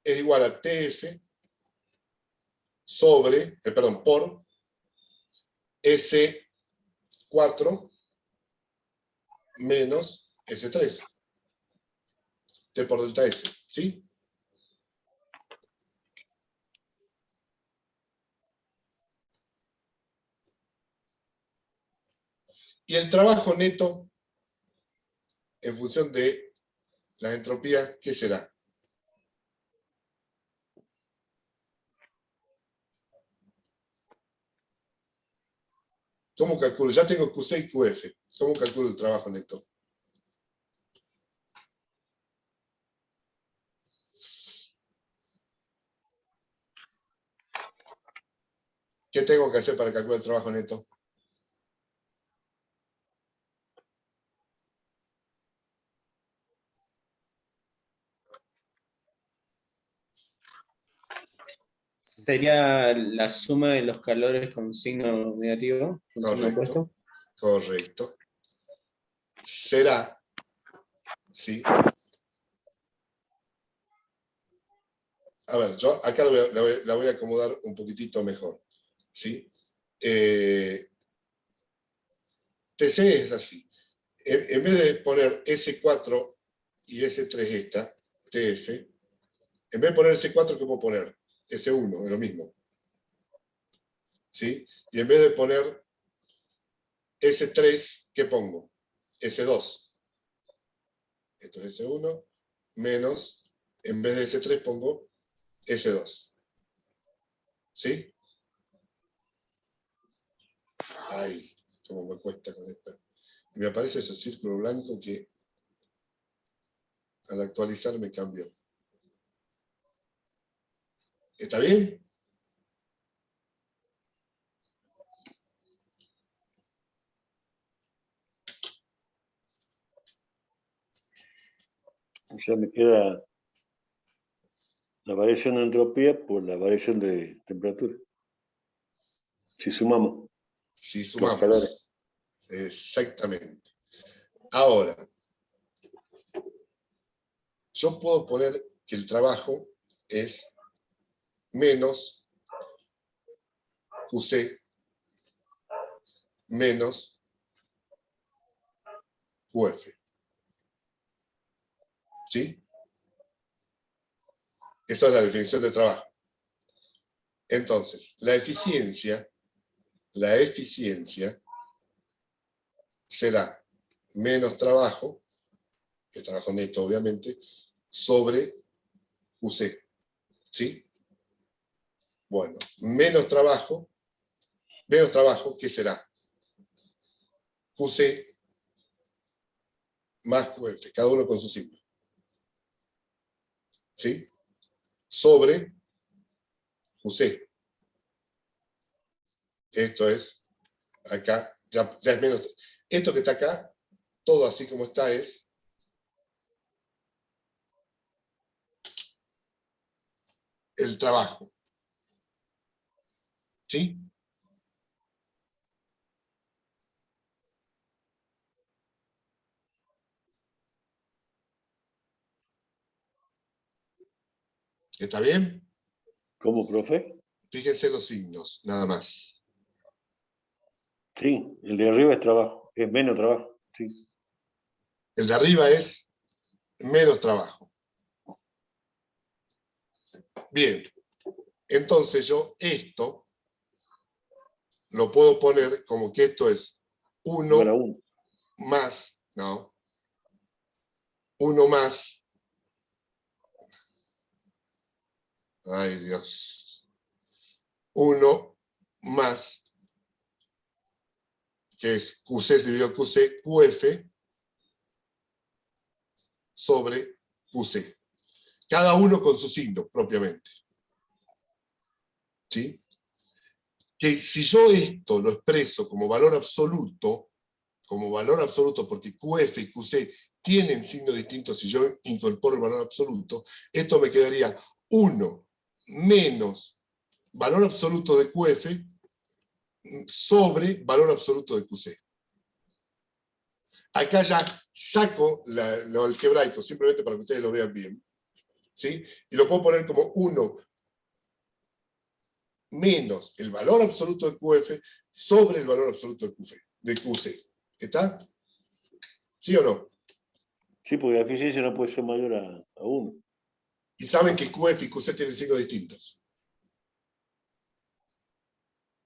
Es igual a TF por S4 menos S3. T por delta S, ¿sí? Y el trabajo neto, en función de la entropía, ¿qué será? ¿Cómo calculo? Ya tengo QC y QF. ¿Cómo calculo el trabajo neto? ¿Qué tengo que hacer para calcular el trabajo neto? Sería la suma de los calores con signo negativo, con signo Correcto. opuesto. Correcto. Será, ¿sí? A ver, yo acá la voy a acomodar un poquitito mejor, ¿sí? TC es así. En vez de poner S4 y S3 esta, TF, en vez de poner S4, ¿qué puedo poner? S1, es lo mismo. ¿Sí? Y en vez de poner S3, ¿qué pongo? S2. Esto es S1 menos, en vez de S3 pongo S2. ¿Sí? Ay, cómo me cuesta con esta. Y me aparece ese círculo blanco que al actualizar me cambió. ¿Está bien? O sea, me queda la variación de entropía por la variación de temperatura. Si sumamos. Si Los calores. sumamos. Exactamente. Ahora, yo puedo poner que el trabajo es menos QC menos QF. ¿Sí? Esa es la definición de trabajo. Entonces, la eficiencia será menos trabajo, el trabajo neto obviamente, sobre QC. ¿Sí? Bueno, menos trabajo, ¿qué será? QC más QF, cada uno con su signo. ¿Sí? Sobre QC. Esto es, acá, ya es menos. Esto que está acá, todo así como está es el trabajo. ¿Sí? ¿Está bien? ¿Cómo, profe? Fíjense los signos, nada más. Sí, el de arriba es trabajo, es menos trabajo. Sí. El de arriba es menos trabajo. Bien, entonces yo esto lo puedo poner como que esto es Igual a 1 1. más, ¿no? 1 más, ay Dios, 1 más, que es QC dividido QC, QF, sobre QC. Cada uno con su signo, propiamente. ¿Sí? Que si yo esto lo expreso como valor absoluto, porque QF y QC tienen signos distintos si yo incorporo el valor absoluto, esto me quedaría 1 menos valor absoluto de QF sobre valor absoluto de QC. Acá ya saco lo algebraico, simplemente para que ustedes lo vean bien. ¿Sí? Y lo puedo poner como 1 menos el valor absoluto de QF sobre el valor absoluto de QC. ¿Está? ¿Sí o no? Sí, porque la eficiencia no puede ser mayor a 1. Y saben que QF y QC tienen signos distintos.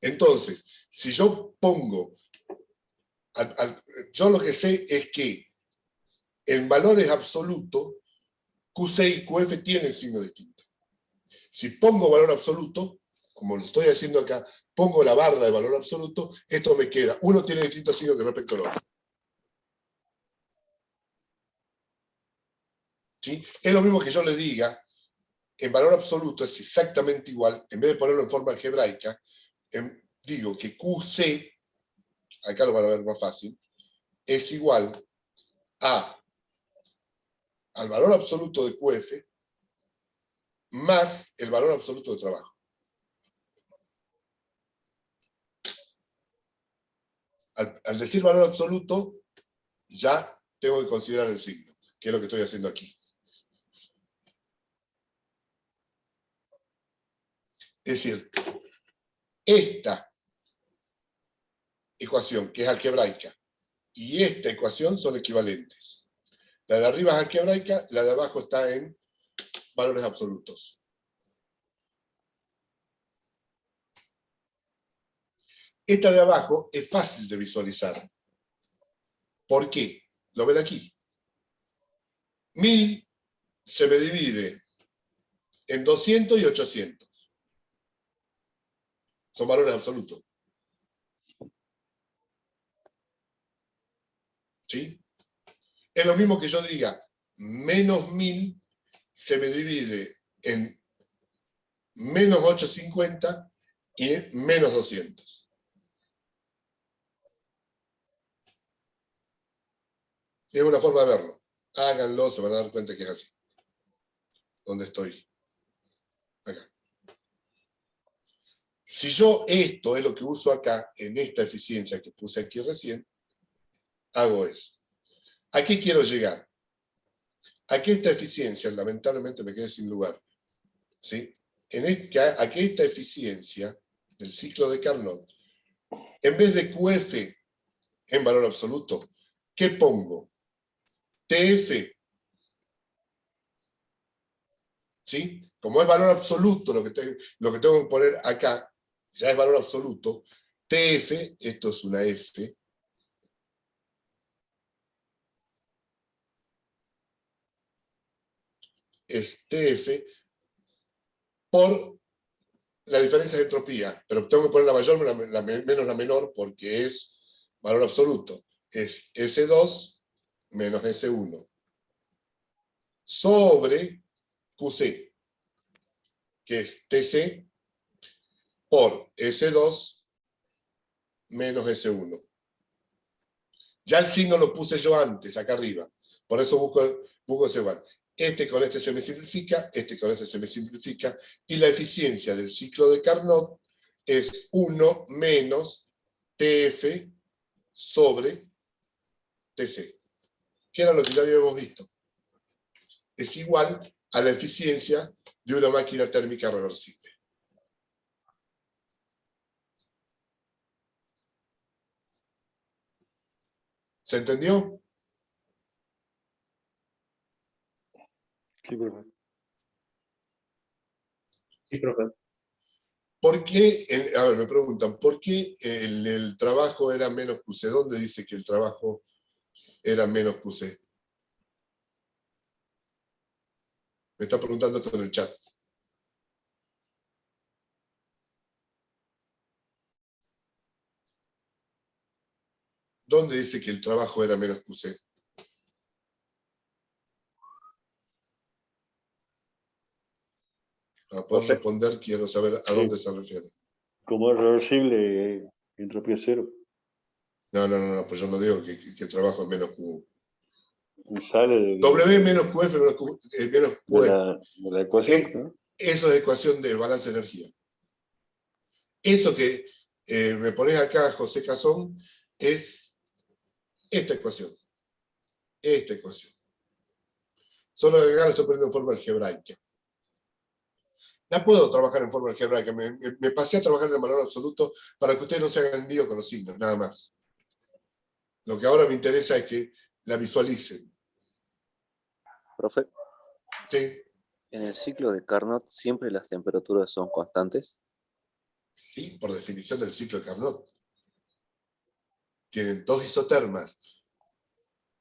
Entonces, si yo pongo, yo lo que sé es que en valores absolutos, QC y QF tienen signos distintos. Si pongo valor absoluto, como lo estoy haciendo acá, pongo la barra de valor absoluto, esto me queda. Uno tiene distintos signos con respecto al otro. ¿Sí? Es lo mismo que yo le diga, en valor absoluto es exactamente igual, en vez de ponerlo en forma algebraica, digo que QC, acá lo van a ver más fácil, es igual al valor absoluto de QF más el valor absoluto de trabajo. Al decir valor absoluto, ya tengo que considerar el signo, que es lo que estoy haciendo aquí. Es decir, esta ecuación, que es algebraica, y esta ecuación son equivalentes. La de arriba es algebraica, la de abajo está en valores absolutos. Esta de abajo es fácil de visualizar. ¿Por qué? Lo ven aquí. 1000 se me divide en 200 y 800. Son valores absolutos. ¿Sí? Es lo mismo que yo diga, menos 1000 se me divide en menos 850 y en menos 200. Es una forma de verlo. Háganlo, se van a dar cuenta que es así. ¿Dónde estoy? Acá. Si yo esto es lo que uso acá, en esta eficiencia que puse aquí recién, hago eso. ¿A qué quiero llegar? A que esta eficiencia, lamentablemente me quedé sin lugar, ¿sí? A que esta eficiencia del ciclo de Carnot, en vez de QF en valor absoluto, ¿qué pongo? TF. ¿Sí? Como es valor absoluto lo que tengo que poner acá, ya es valor absoluto, TF, esto es una F, es TF por la diferencia de entropía, pero tengo que poner la mayor menos la menor porque es valor absoluto. Es S2 menos S1 sobre QC, que es TC por S2 menos S1. Ya el signo lo puse yo antes, acá arriba. Por eso busco ese igual. Este con este se me simplifica, este con este se me simplifica, y la eficiencia del ciclo de Carnot es 1 menos TF sobre TC, que era lo que ya habíamos visto. Es igual a la eficiencia de una máquina térmica reversible. ¿Se entendió? Sí, profe. Sí, profe. ¿Por qué? A ver, me preguntan, ¿por qué el trabajo era menos QC? ¿Dónde dice que el trabajo era menos QC? Me está preguntando esto en el chat. ¿Dónde dice que el trabajo era menos QC? Para poder responder, quiero saber a dónde se refiere. Como es reversible, entropía cero. No, pues yo no digo que el trabajo es menos Q. Y sale de, W menos QF menos QE. de la ecuación, ¿no? Eso es ecuación de balance de energía. Eso que me pones acá, José Cazón, es esta ecuación. Esta ecuación. Solo que acá lo estoy poniendo en forma algebraica. Ya puedo trabajar en forma algebraica. Me pasé a trabajar en el valor absoluto para que ustedes no se hagan lío con los signos, nada más. Lo que ahora me interesa es que la visualicen. Profe, ¿Sí? en el ciclo de Carnot siempre las temperaturas son constantes. Sí, por definición del ciclo de Carnot. Tienen dos isotermas.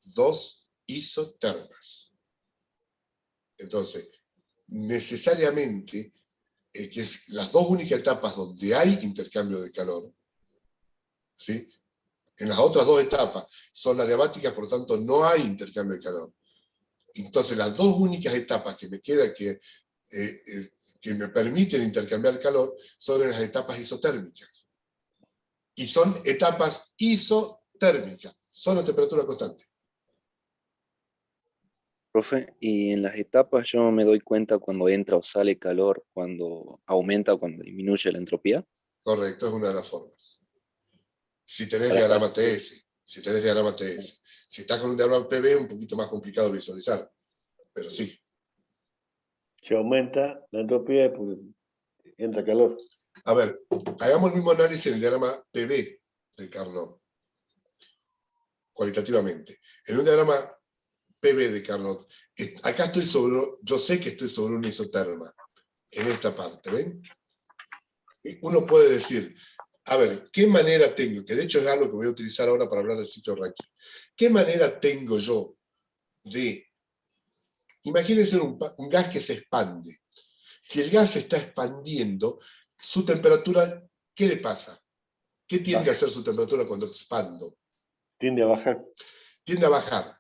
Dos isotermas. Entonces, necesariamente, que es las dos únicas etapas donde hay intercambio de calor, ¿sí? En las otras dos etapas son adiabáticas, por lo tanto no hay intercambio de calor. Entonces, las dos únicas etapas que me queda que que me permiten intercambiar calor son en las etapas isotérmicas. Y son etapas isotérmicas, son a temperatura constante. Profe, y en las etapas yo me doy cuenta cuando entra o sale calor, cuando aumenta o cuando disminuye la entropía. Correcto, es una de las formas. Si tenés Para diagrama estar- TS, si tenés diagrama TS. Si estás con un diagrama PV es un poquito más complicado de visualizar, pero sí. Se aumenta la entropía porque entra calor. A ver, hagamos el mismo análisis en el diagrama PV del Carnot, cualitativamente. En un diagrama PV de Carnot, acá estoy sobre, yo sé que estoy sobre una isoterma, en esta parte, ¿ven? Uno puede decir, a ver, ¿qué manera tengo? Que de hecho es algo que voy a utilizar ahora para hablar del ciclo Rankine. ¿Qué manera tengo yo de... Imagínense un gas que se expande. Si el gas se está expandiendo, su temperatura, ¿qué le pasa? ¿Qué tiende a hacer su temperatura cuando expando? Tiende a bajar. Tiende a bajar.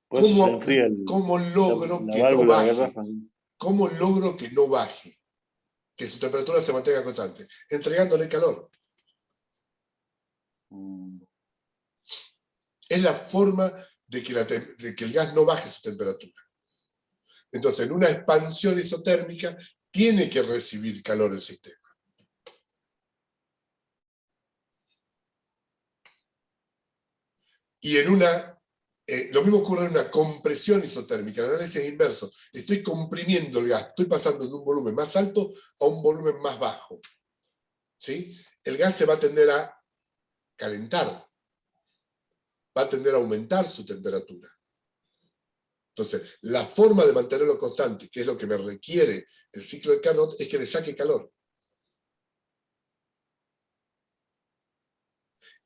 Por eso se enfría ¿Cómo logro la que no válvula de baje? garrafa. ¿Cómo logro que no baje? Que su temperatura se mantenga constante. Entregándole calor. Es la forma de que el gas no baje su temperatura. Entonces, en una expansión isotérmica, tiene que recibir calor el sistema. Y en lo mismo ocurre en una compresión isotérmica, el análisis es inverso. Estoy comprimiendo el gas, estoy pasando de un volumen más alto a un volumen más bajo. ¿Sí? El gas se va a tender a calentar, va a tender a aumentar su temperatura. Entonces, la forma de mantenerlo constante, que es lo que me requiere el ciclo de Carnot, es que le saque calor.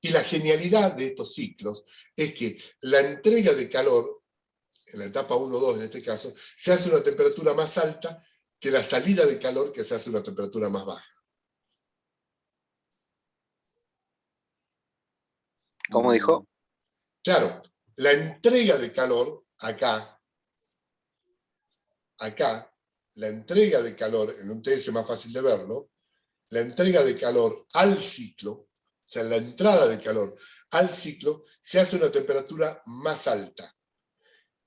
Y la genialidad de estos ciclos es que la entrega de calor, en la etapa 1-2 en este caso, se hace a una temperatura más alta que la salida de calor que se hace a una temperatura más baja. ¿Cómo dijo? Claro, la entrega de calor, acá, la entrega de calor, en un TS más fácil de verlo, la entrega de calor al ciclo, o sea, la entrada de calor al ciclo, se hace a una temperatura más alta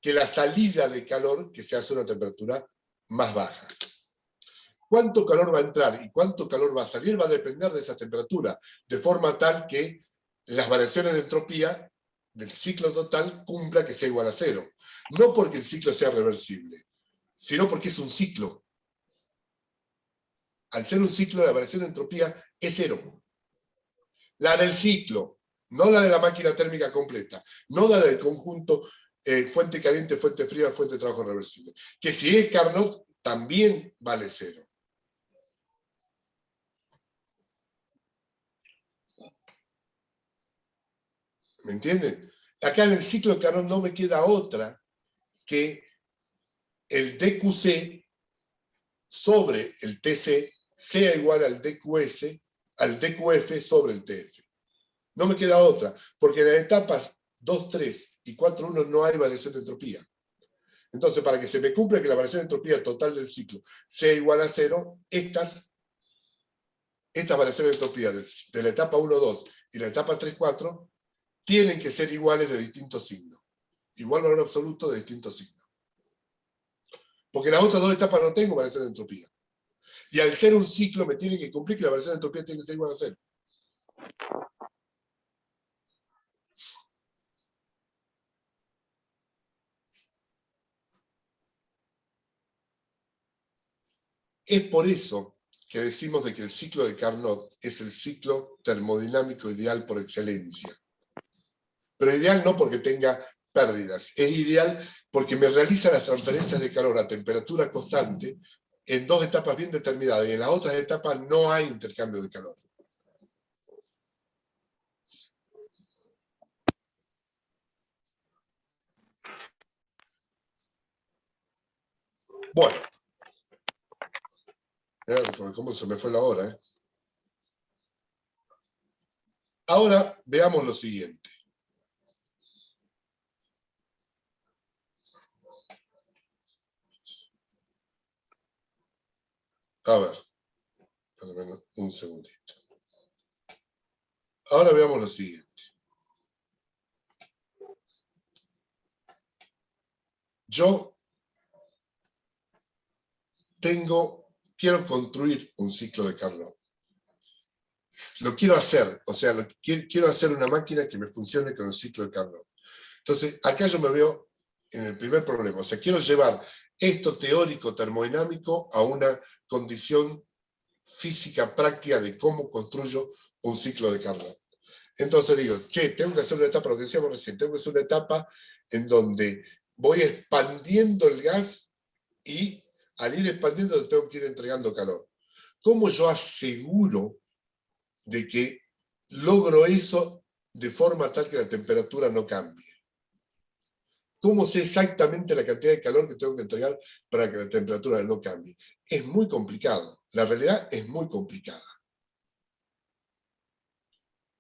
que la salida de calor que se hace a una temperatura más baja. Cuánto calor va a entrar y cuánto calor va a salir va a depender de esa temperatura, de forma tal que las variaciones de entropía del ciclo total cumpla que sea igual a cero. No porque el ciclo sea reversible, sino porque es un ciclo. Al ser un ciclo, la variación de entropía es cero. La del ciclo, no la de la máquina térmica completa, no la del conjunto fuente caliente, fuente fría, fuente de trabajo reversible. Que si es Carnot, también vale cero. ¿Me entienden? Acá en el ciclo de Carnot no me queda otra que el DQC sobre el TC sea igual al DQS, al DQF sobre el TF. No me queda otra, porque en las etapas 2, 3 y 4, 1 no hay variación de entropía. Entonces, para que se me cumpla que la variación de entropía total del ciclo sea igual a cero, estas variaciones de entropía de la etapa 1, 2 y la etapa 3, 4 tienen que ser iguales de distintos signos. Igual valor absoluto de distintos signos. Porque en las otras dos etapas no tengo variación de entropía. Y al ser un ciclo me tiene que cumplir que la variación de entropía tiene que ser igual a cero. Es por eso que decimos de que el ciclo de Carnot es el ciclo termodinámico ideal por excelencia. Pero ideal no porque tenga pérdidas, es ideal porque me realiza las transferencias de calor a temperatura constante en dos etapas bien determinadas, y en las otras etapas no hay intercambio de calor. Bueno, cómo se me fue la hora, ¿eh? Ahora veamos lo siguiente. A ver, un segundito. Ahora veamos lo siguiente. Yo quiero construir un ciclo de Carnot. Lo quiero hacer, o sea, quiero hacer una máquina que me funcione con el ciclo de Carnot. Entonces, acá yo me veo en el primer problema. O sea, quiero llevar esto teórico termodinámico a una condición física práctica de cómo construyo un ciclo de Carnot. Entonces digo, tengo que hacer una etapa, lo que decíamos recién, tengo que hacer una etapa en donde voy expandiendo el gas y al ir expandiendo tengo que ir entregando calor. ¿Cómo yo aseguro de que logro eso de forma tal que la temperatura no cambie? ¿Cómo sé exactamente la cantidad de calor que tengo que entregar para que la temperatura no cambie? Es muy complicado. La realidad es muy complicada.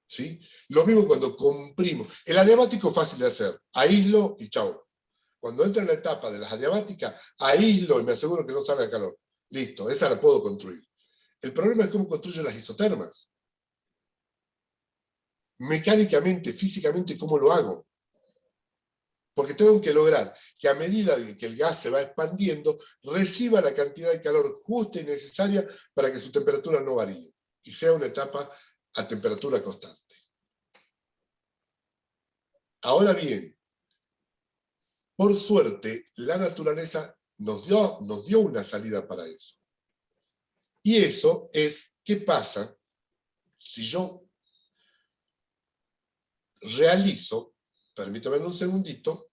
¿Sí? Lo mismo cuando comprimo. El adiabático es fácil de hacer. Aíslo y chau. Cuando entra en la etapa de las adiabáticas, aíslo y me aseguro que no salga calor. Listo, esa la puedo construir. El problema es cómo construyo las isotermas. Mecánicamente, físicamente, ¿cómo lo hago? Porque tengo que lograr que a medida que el gas se va expandiendo, reciba la cantidad de calor justa y necesaria para que su temperatura no varíe y sea una etapa a temperatura constante. Ahora bien, por suerte, la naturaleza nos dio una salida para eso. Y eso es, ¿qué pasa si yo realizo, permítame un segundito,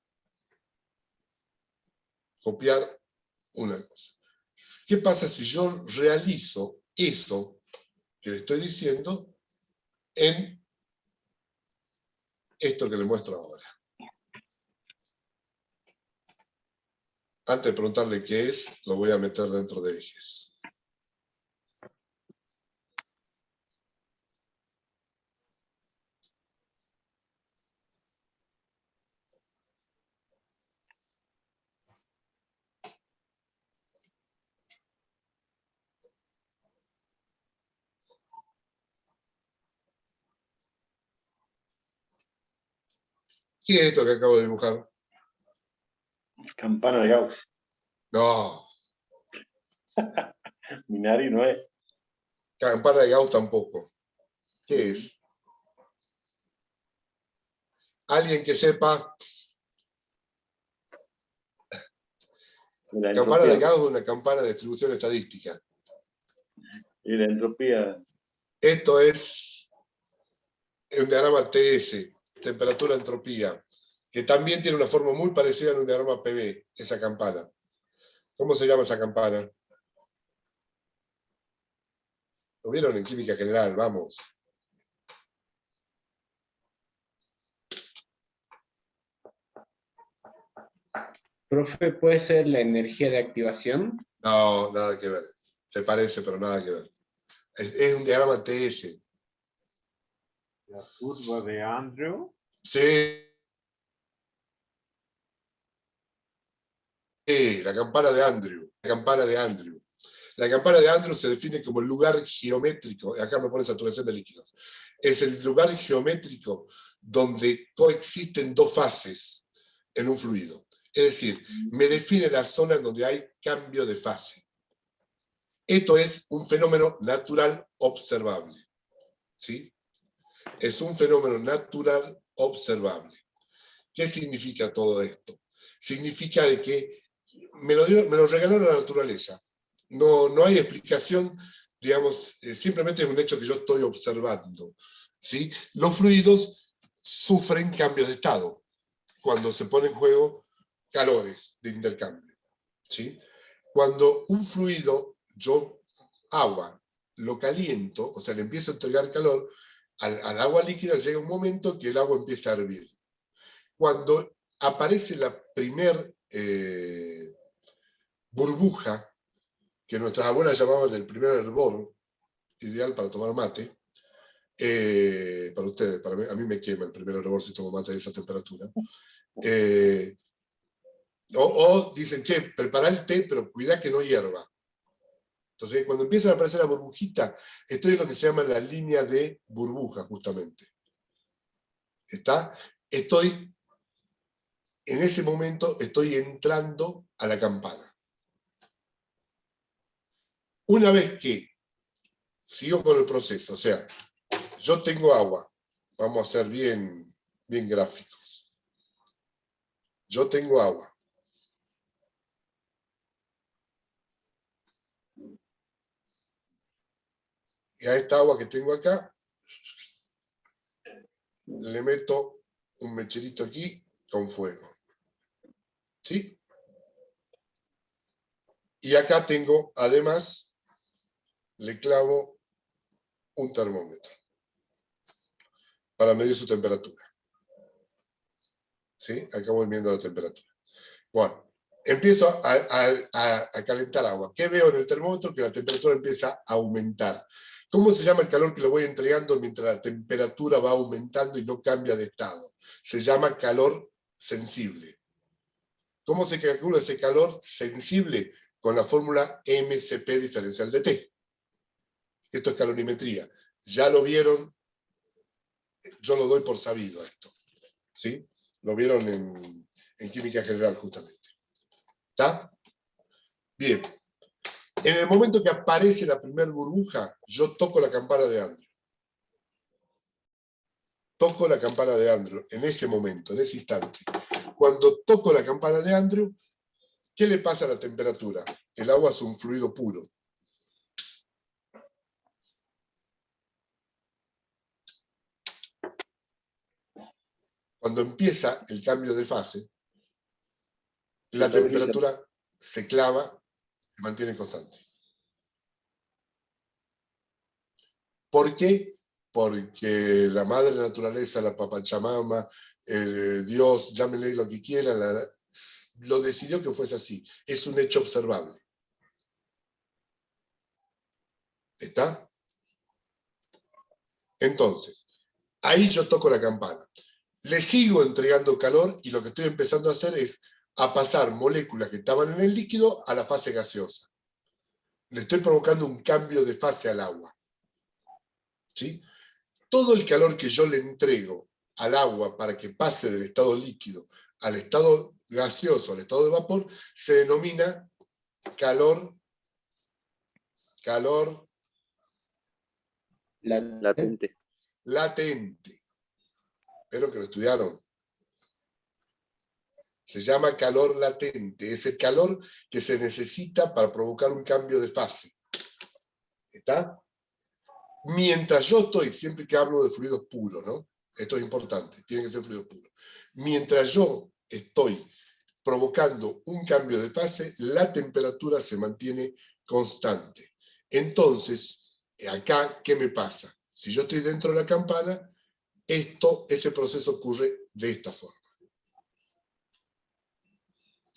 copiar una cosa. ¿Qué pasa si yo realizo eso que le estoy diciendo en esto que le muestro ahora? Antes de preguntarle qué es, lo voy a meter dentro de ejes. ¿Qué es esto que acabo de dibujar? Campana de Gauss. No, Minari no es. campana de Gauss tampoco. ¿Qué es? Alguien que sepa. La Campana de entropía. Gauss es una campana de distribución estadística. Y la entropía. Esto es un diagrama TS, temperatura-entropía, que también tiene una forma muy parecida a un diagrama PV, esa campana. ¿Cómo se llama esa campana? Lo vieron en química general, vamos. Profe, ¿puede ser la energía de activación? No, nada que ver. Se parece, pero nada que ver. Es un diagrama TS. La curva de Andrew. Sí, la campana de Andrew. La campana de Andrew. La campana de Andrew se define como el lugar geométrico, acá me pone saturación de líquidos, es el lugar geométrico donde coexisten dos fases en un fluido. Es decir, me define la zona en donde hay cambio de fase. Esto es un fenómeno natural observable. ¿Sí? Es un fenómeno natural observable. ¿Qué significa todo esto? Significa de que me lo regaló la naturaleza. No hay explicación, digamos, simplemente es un hecho que yo estoy observando. ¿Sí? Los fluidos sufren cambios de estado cuando se pone en juego calores de intercambio. ¿Sí? Cuando un fluido, agua, lo caliento, o sea, le empiezo a entregar calor, al agua líquida llega un momento que el agua empieza a hervir. Cuando aparece la primer burbuja, que nuestras abuelas llamaban el primer hervor, ideal para tomar mate, para ustedes, para mí, a mí me quema el primer hervor si tomo mate a esa temperatura, o dicen, che, prepara el té, pero cuida que no hierva. Entonces, cuando empieza a aparecer la burbujita, estoy en lo que se llama la línea de burbuja, justamente. ¿Está? Estoy, en ese momento, estoy entrando a la campana. Una vez que sigo con el proceso, o sea, yo tengo agua, vamos a ser bien gráficos. Yo tengo agua. Y a esta agua que tengo acá, le meto un mecherito aquí con fuego. ¿Sí? Y acá tengo, además, le clavo un termómetro para medir su temperatura. ¿Sí? Acá voy viendo la temperatura. Bueno, empiezo a calentar agua. ¿Qué veo en el termómetro? Que la temperatura empieza a aumentar. ¿Cómo se llama el calor que lo voy entregando mientras la temperatura va aumentando y no cambia de estado? Se llama calor sensible. ¿Cómo se calcula ese calor sensible? Con la fórmula MCP diferencial de T. Esto es calorimetría. Ya lo vieron, yo lo doy por sabido esto. ¿Sí? Lo vieron en química general justamente. ¿Está? Bien. En el momento que aparece la primera burbuja, yo toco la campana de Andrew. Toco la campana de Andrew en ese momento, en ese instante. Cuando toco la campana de Andrew, ¿qué le pasa a la temperatura? El agua es un fluido puro. Cuando empieza el cambio de fase, la temperatura se clava, se mantiene constante. ¿Por qué? Porque la madre naturaleza, la Pachamama, Dios, llámenle lo que quieran, lo decidió que fuese así. Es un hecho observable. ¿Está? Entonces, ahí yo toco la campana. Le sigo entregando calor y lo que estoy empezando a hacer es a pasar moléculas que estaban en el líquido a la fase gaseosa. Le estoy provocando un cambio de fase al agua. ¿Sí? Todo el calor que yo le entrego al agua para que pase del estado líquido al estado gaseoso, al estado de vapor, se denomina calor Latente. latente. Espero que lo estudiaron. Se llama calor latente. Es el calor que se necesita para provocar un cambio de fase. ¿Está? Mientras yo estoy, siempre que hablo de fluidos puros, ¿no? Esto es importante, tiene que ser fluido puro. Mientras yo estoy provocando un cambio de fase, la temperatura se mantiene constante. Entonces, acá, ¿qué me pasa? Si yo estoy dentro de la campana, este proceso ocurre de esta forma.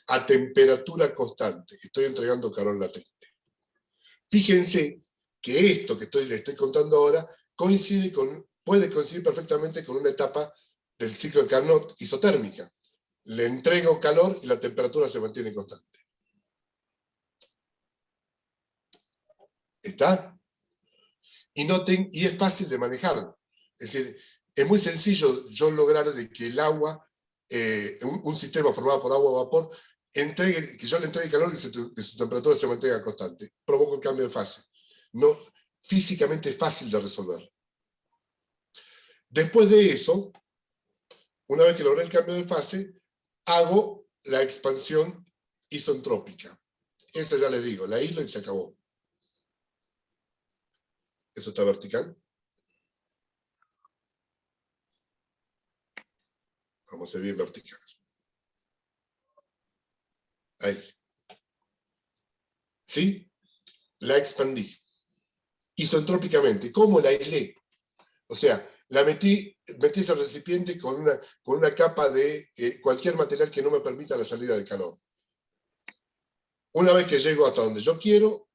A temperatura constante, estoy entregando calor latente. Fíjense que esto que le estoy contando ahora puede coincidir perfectamente con una etapa del ciclo de Carnot isotérmica. Le entrego calor y la temperatura se mantiene constante. ¿Está? Y es fácil de manejar. Es decir, es muy sencillo yo lograr de que el agua, un sistema formado por agua o vapor, que yo le entregue calor y que su temperatura se mantenga constante. Provoca un cambio de fase. No, físicamente es fácil de resolver. Después de eso, una vez que logré el cambio de fase, hago la expansión isentrópica. Esta ya les digo, la aíslo y se acabó. ¿Eso está vertical? Vamos a hacer bien vertical. Ahí. ¿Sí? La expandí. Isentrópicamente. ¿Cómo la aislé? O sea, la metí ese recipiente con una capa de cualquier material que no me permita la salida de calor. Una vez que llego hasta donde yo quiero,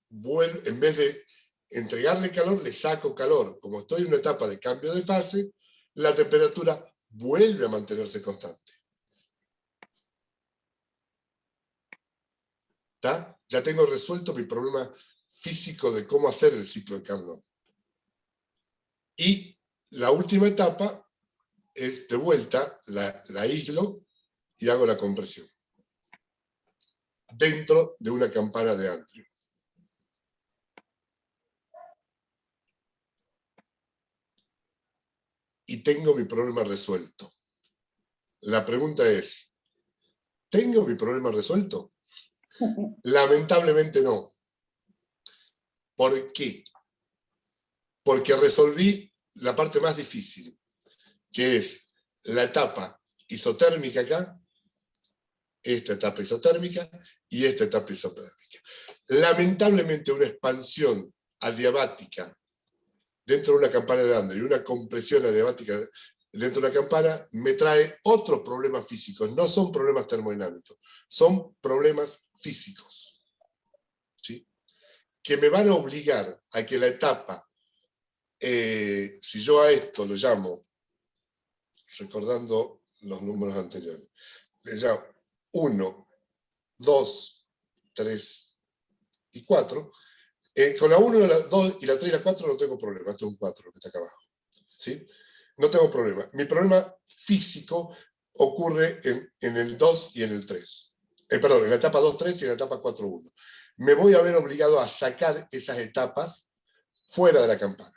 en vez de entregarle calor, le saco calor. Como estoy en una etapa de cambio de fase, la temperatura vuelve a mantenerse constante. ¿Está? Ya tengo resuelto mi problema físico de cómo hacer el ciclo de Carnot. Y la última etapa es, de vuelta, la aíslo y hago la compresión dentro de una campana de Andrew. Y tengo mi problema resuelto. La pregunta es, ¿tengo mi problema resuelto? Lamentablemente no. ¿Por qué? Porque resolví la parte más difícil, que es la etapa isotérmica acá, esta etapa isotérmica y esta etapa isotérmica. Lamentablemente una expansión adiabática dentro de una campana de Andrew y una compresión adiabática dentro de una campana me trae otros problemas físicos. No son problemas termodinámicos, son problemas físicos, ¿sí? Que me van a obligar a que la etapa, si yo a esto lo llamo, recordando los números anteriores, le llamo 1, 2, 3 y 4, con la 1, la 2 y la 3 y la 4 no tengo problema, este es un 4 que está acá abajo, ¿sí? No tengo problema. Mi problema físico ocurre en el 2 y en el 3. Perdón, en la etapa 2, 3 y en la etapa 4, 1. Me voy a ver obligado a sacar esas etapas fuera de la campana.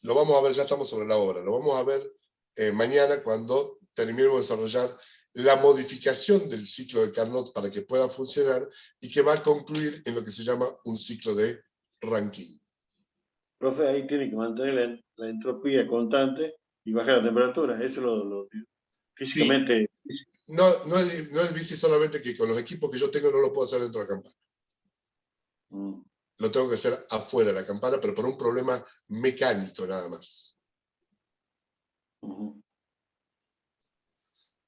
Lo vamos a ver, ya estamos sobre la hora, lo vamos a ver mañana cuando terminemos de desarrollar la modificación del ciclo de Carnot para que pueda funcionar y que va a concluir en lo que se llama un ciclo de Rankine. Profe, ahí tiene que mantener la entropía constante y bajar la temperatura. Eso lo físicamente. Sí. No es bici solamente que con los equipos que yo tengo no lo puedo hacer dentro de la campana. Lo tengo que hacer afuera de la campana, pero por un problema mecánico nada más.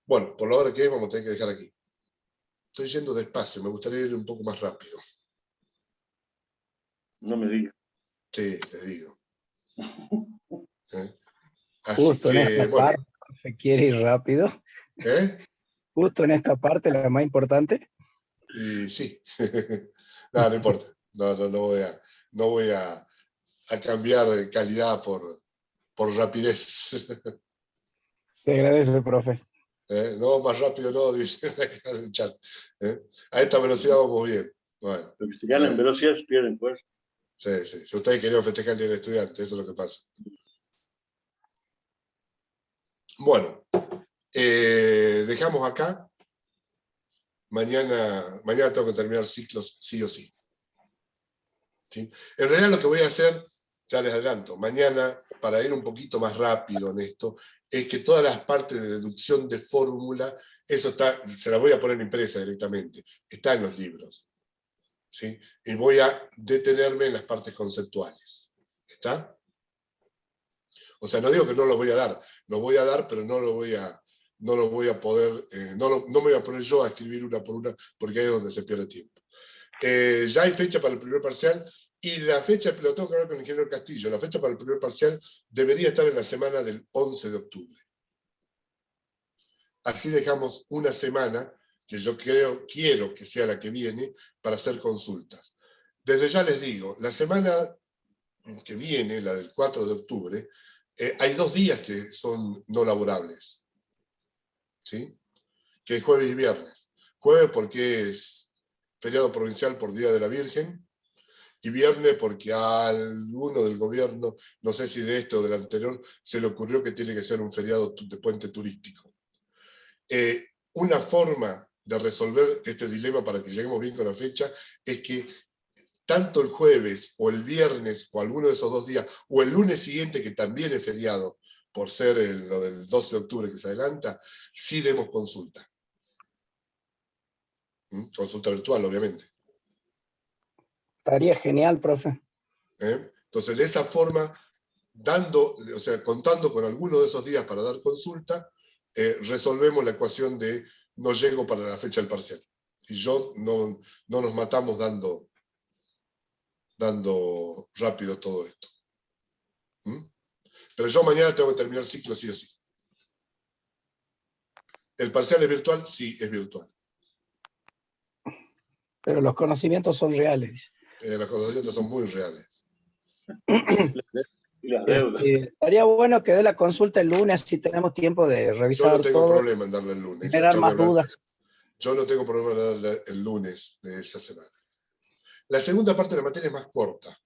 Bueno, por la hora que es, vamos a tener que dejar aquí. Estoy yendo despacio, me gustaría ir un poco más rápido. No me diga. Sí, les digo. Así Justo en que, esta bueno. parte, se quiere ir rápido. Justo en esta parte, la más importante. Y sí. No importa. No voy a cambiar de calidad por rapidez. Te agradece, profe. No, más rápido no, dice acá en el chat. A esta velocidad vamos bien. Bueno, Los que se ganan velocidad pierden fuerza. Sí. Si ustedes querían festejar el Día del Estudiante, eso es lo que pasa. Bueno, dejamos acá. Mañana tengo que terminar ciclos sí o sí. ¿Sí? En realidad lo que voy a hacer, ya les adelanto, mañana, para ir un poquito más rápido en esto, es que todas las partes de deducción de fórmula, eso se la voy a poner impresa directamente, está en los libros. ¿Sí? Y voy a detenerme en las partes conceptuales. ¿Está? O sea, no digo que no lo voy a dar, lo voy a dar, pero no lo voy a poder, no me voy a poner yo a escribir una por una, porque ahí es donde se pierde tiempo. Ya hay fecha para el primer parcial, y la fecha, lo tengo que hablar con el ingeniero Castillo, la fecha para el primer parcial debería estar en la semana del 11 de octubre. Así dejamos una semana, que yo quiero que sea la que viene, para hacer consultas. Desde ya les digo, la semana que viene, la del 4 de octubre, hay 2 días que son no laborables, ¿sí? Que es jueves y viernes. Jueves porque es feriado provincial por Día de la Virgen, y viernes porque a alguno del gobierno, no sé si de este o del anterior, se le ocurrió que tiene que ser un feriado de puente turístico. Una forma de resolver este dilema para que lleguemos bien con la fecha es que tanto el jueves o el viernes o alguno de esos 2 días o el lunes siguiente, que también es feriado por ser lo del 12 de octubre que se adelanta, sí demos consulta. Consulta virtual, obviamente. Estaría genial, profe. Entonces, de esa forma, contando con alguno de esos días para dar consulta, resolvemos la ecuación de no llego para la fecha del parcial. Y yo no nos matamos dando rápido todo esto. Pero yo mañana tengo que terminar el ciclo sí o sí. ¿El parcial es virtual? Sí, es virtual. Pero los conocimientos son reales. Los conocimientos son muy reales. Y las deudas. Estaría bueno que dé la consulta el lunes si tenemos tiempo de Yo revisar no tengo todo, problema en darle el lunes. generar Yo, más dudas. yo no tengo problema en darle el lunes de esa semana. La segunda parte de la materia es más corta,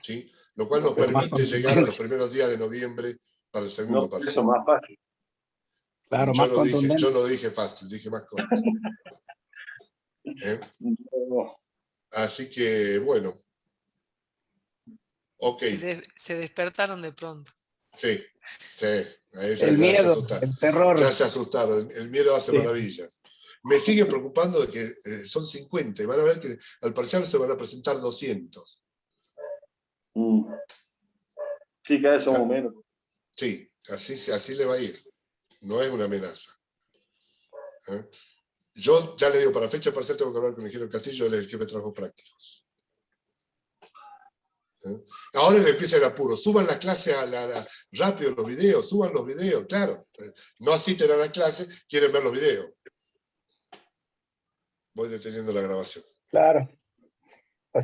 ¿sí? Lo cual nos Pero más permite llegar a los contundente. primeros días de noviembre para el segundo No, eso parcial. es más fácil. Claro, Yo más contundente. no dije fácil, dije más corto. ¿Eh? No. Así que, bueno. Ok, Se despertaron de pronto. sí, sí. Ahí El ya se miedo, asustaron. el terror. Ya se asustaron. El miedo hace Sí. maravillas. Me sigue preocupando de que son 50 y van a ver que al parcial se van a presentar 200. Sí, cada vez somos menos. Sí, así le va a ir. No es una amenaza. ¿Eh? Yo ya le digo, para fecha parcial tengo que hablar con el ingeniero Castillo, él es el jefe de trabajos prácticos. ¿Eh? Ahora le empieza el apuro. Suban las clases rápido los videos, suban los videos, claro. No asisten a la clase, quieren ver los videos. Voy deteniendo la grabación. Claro.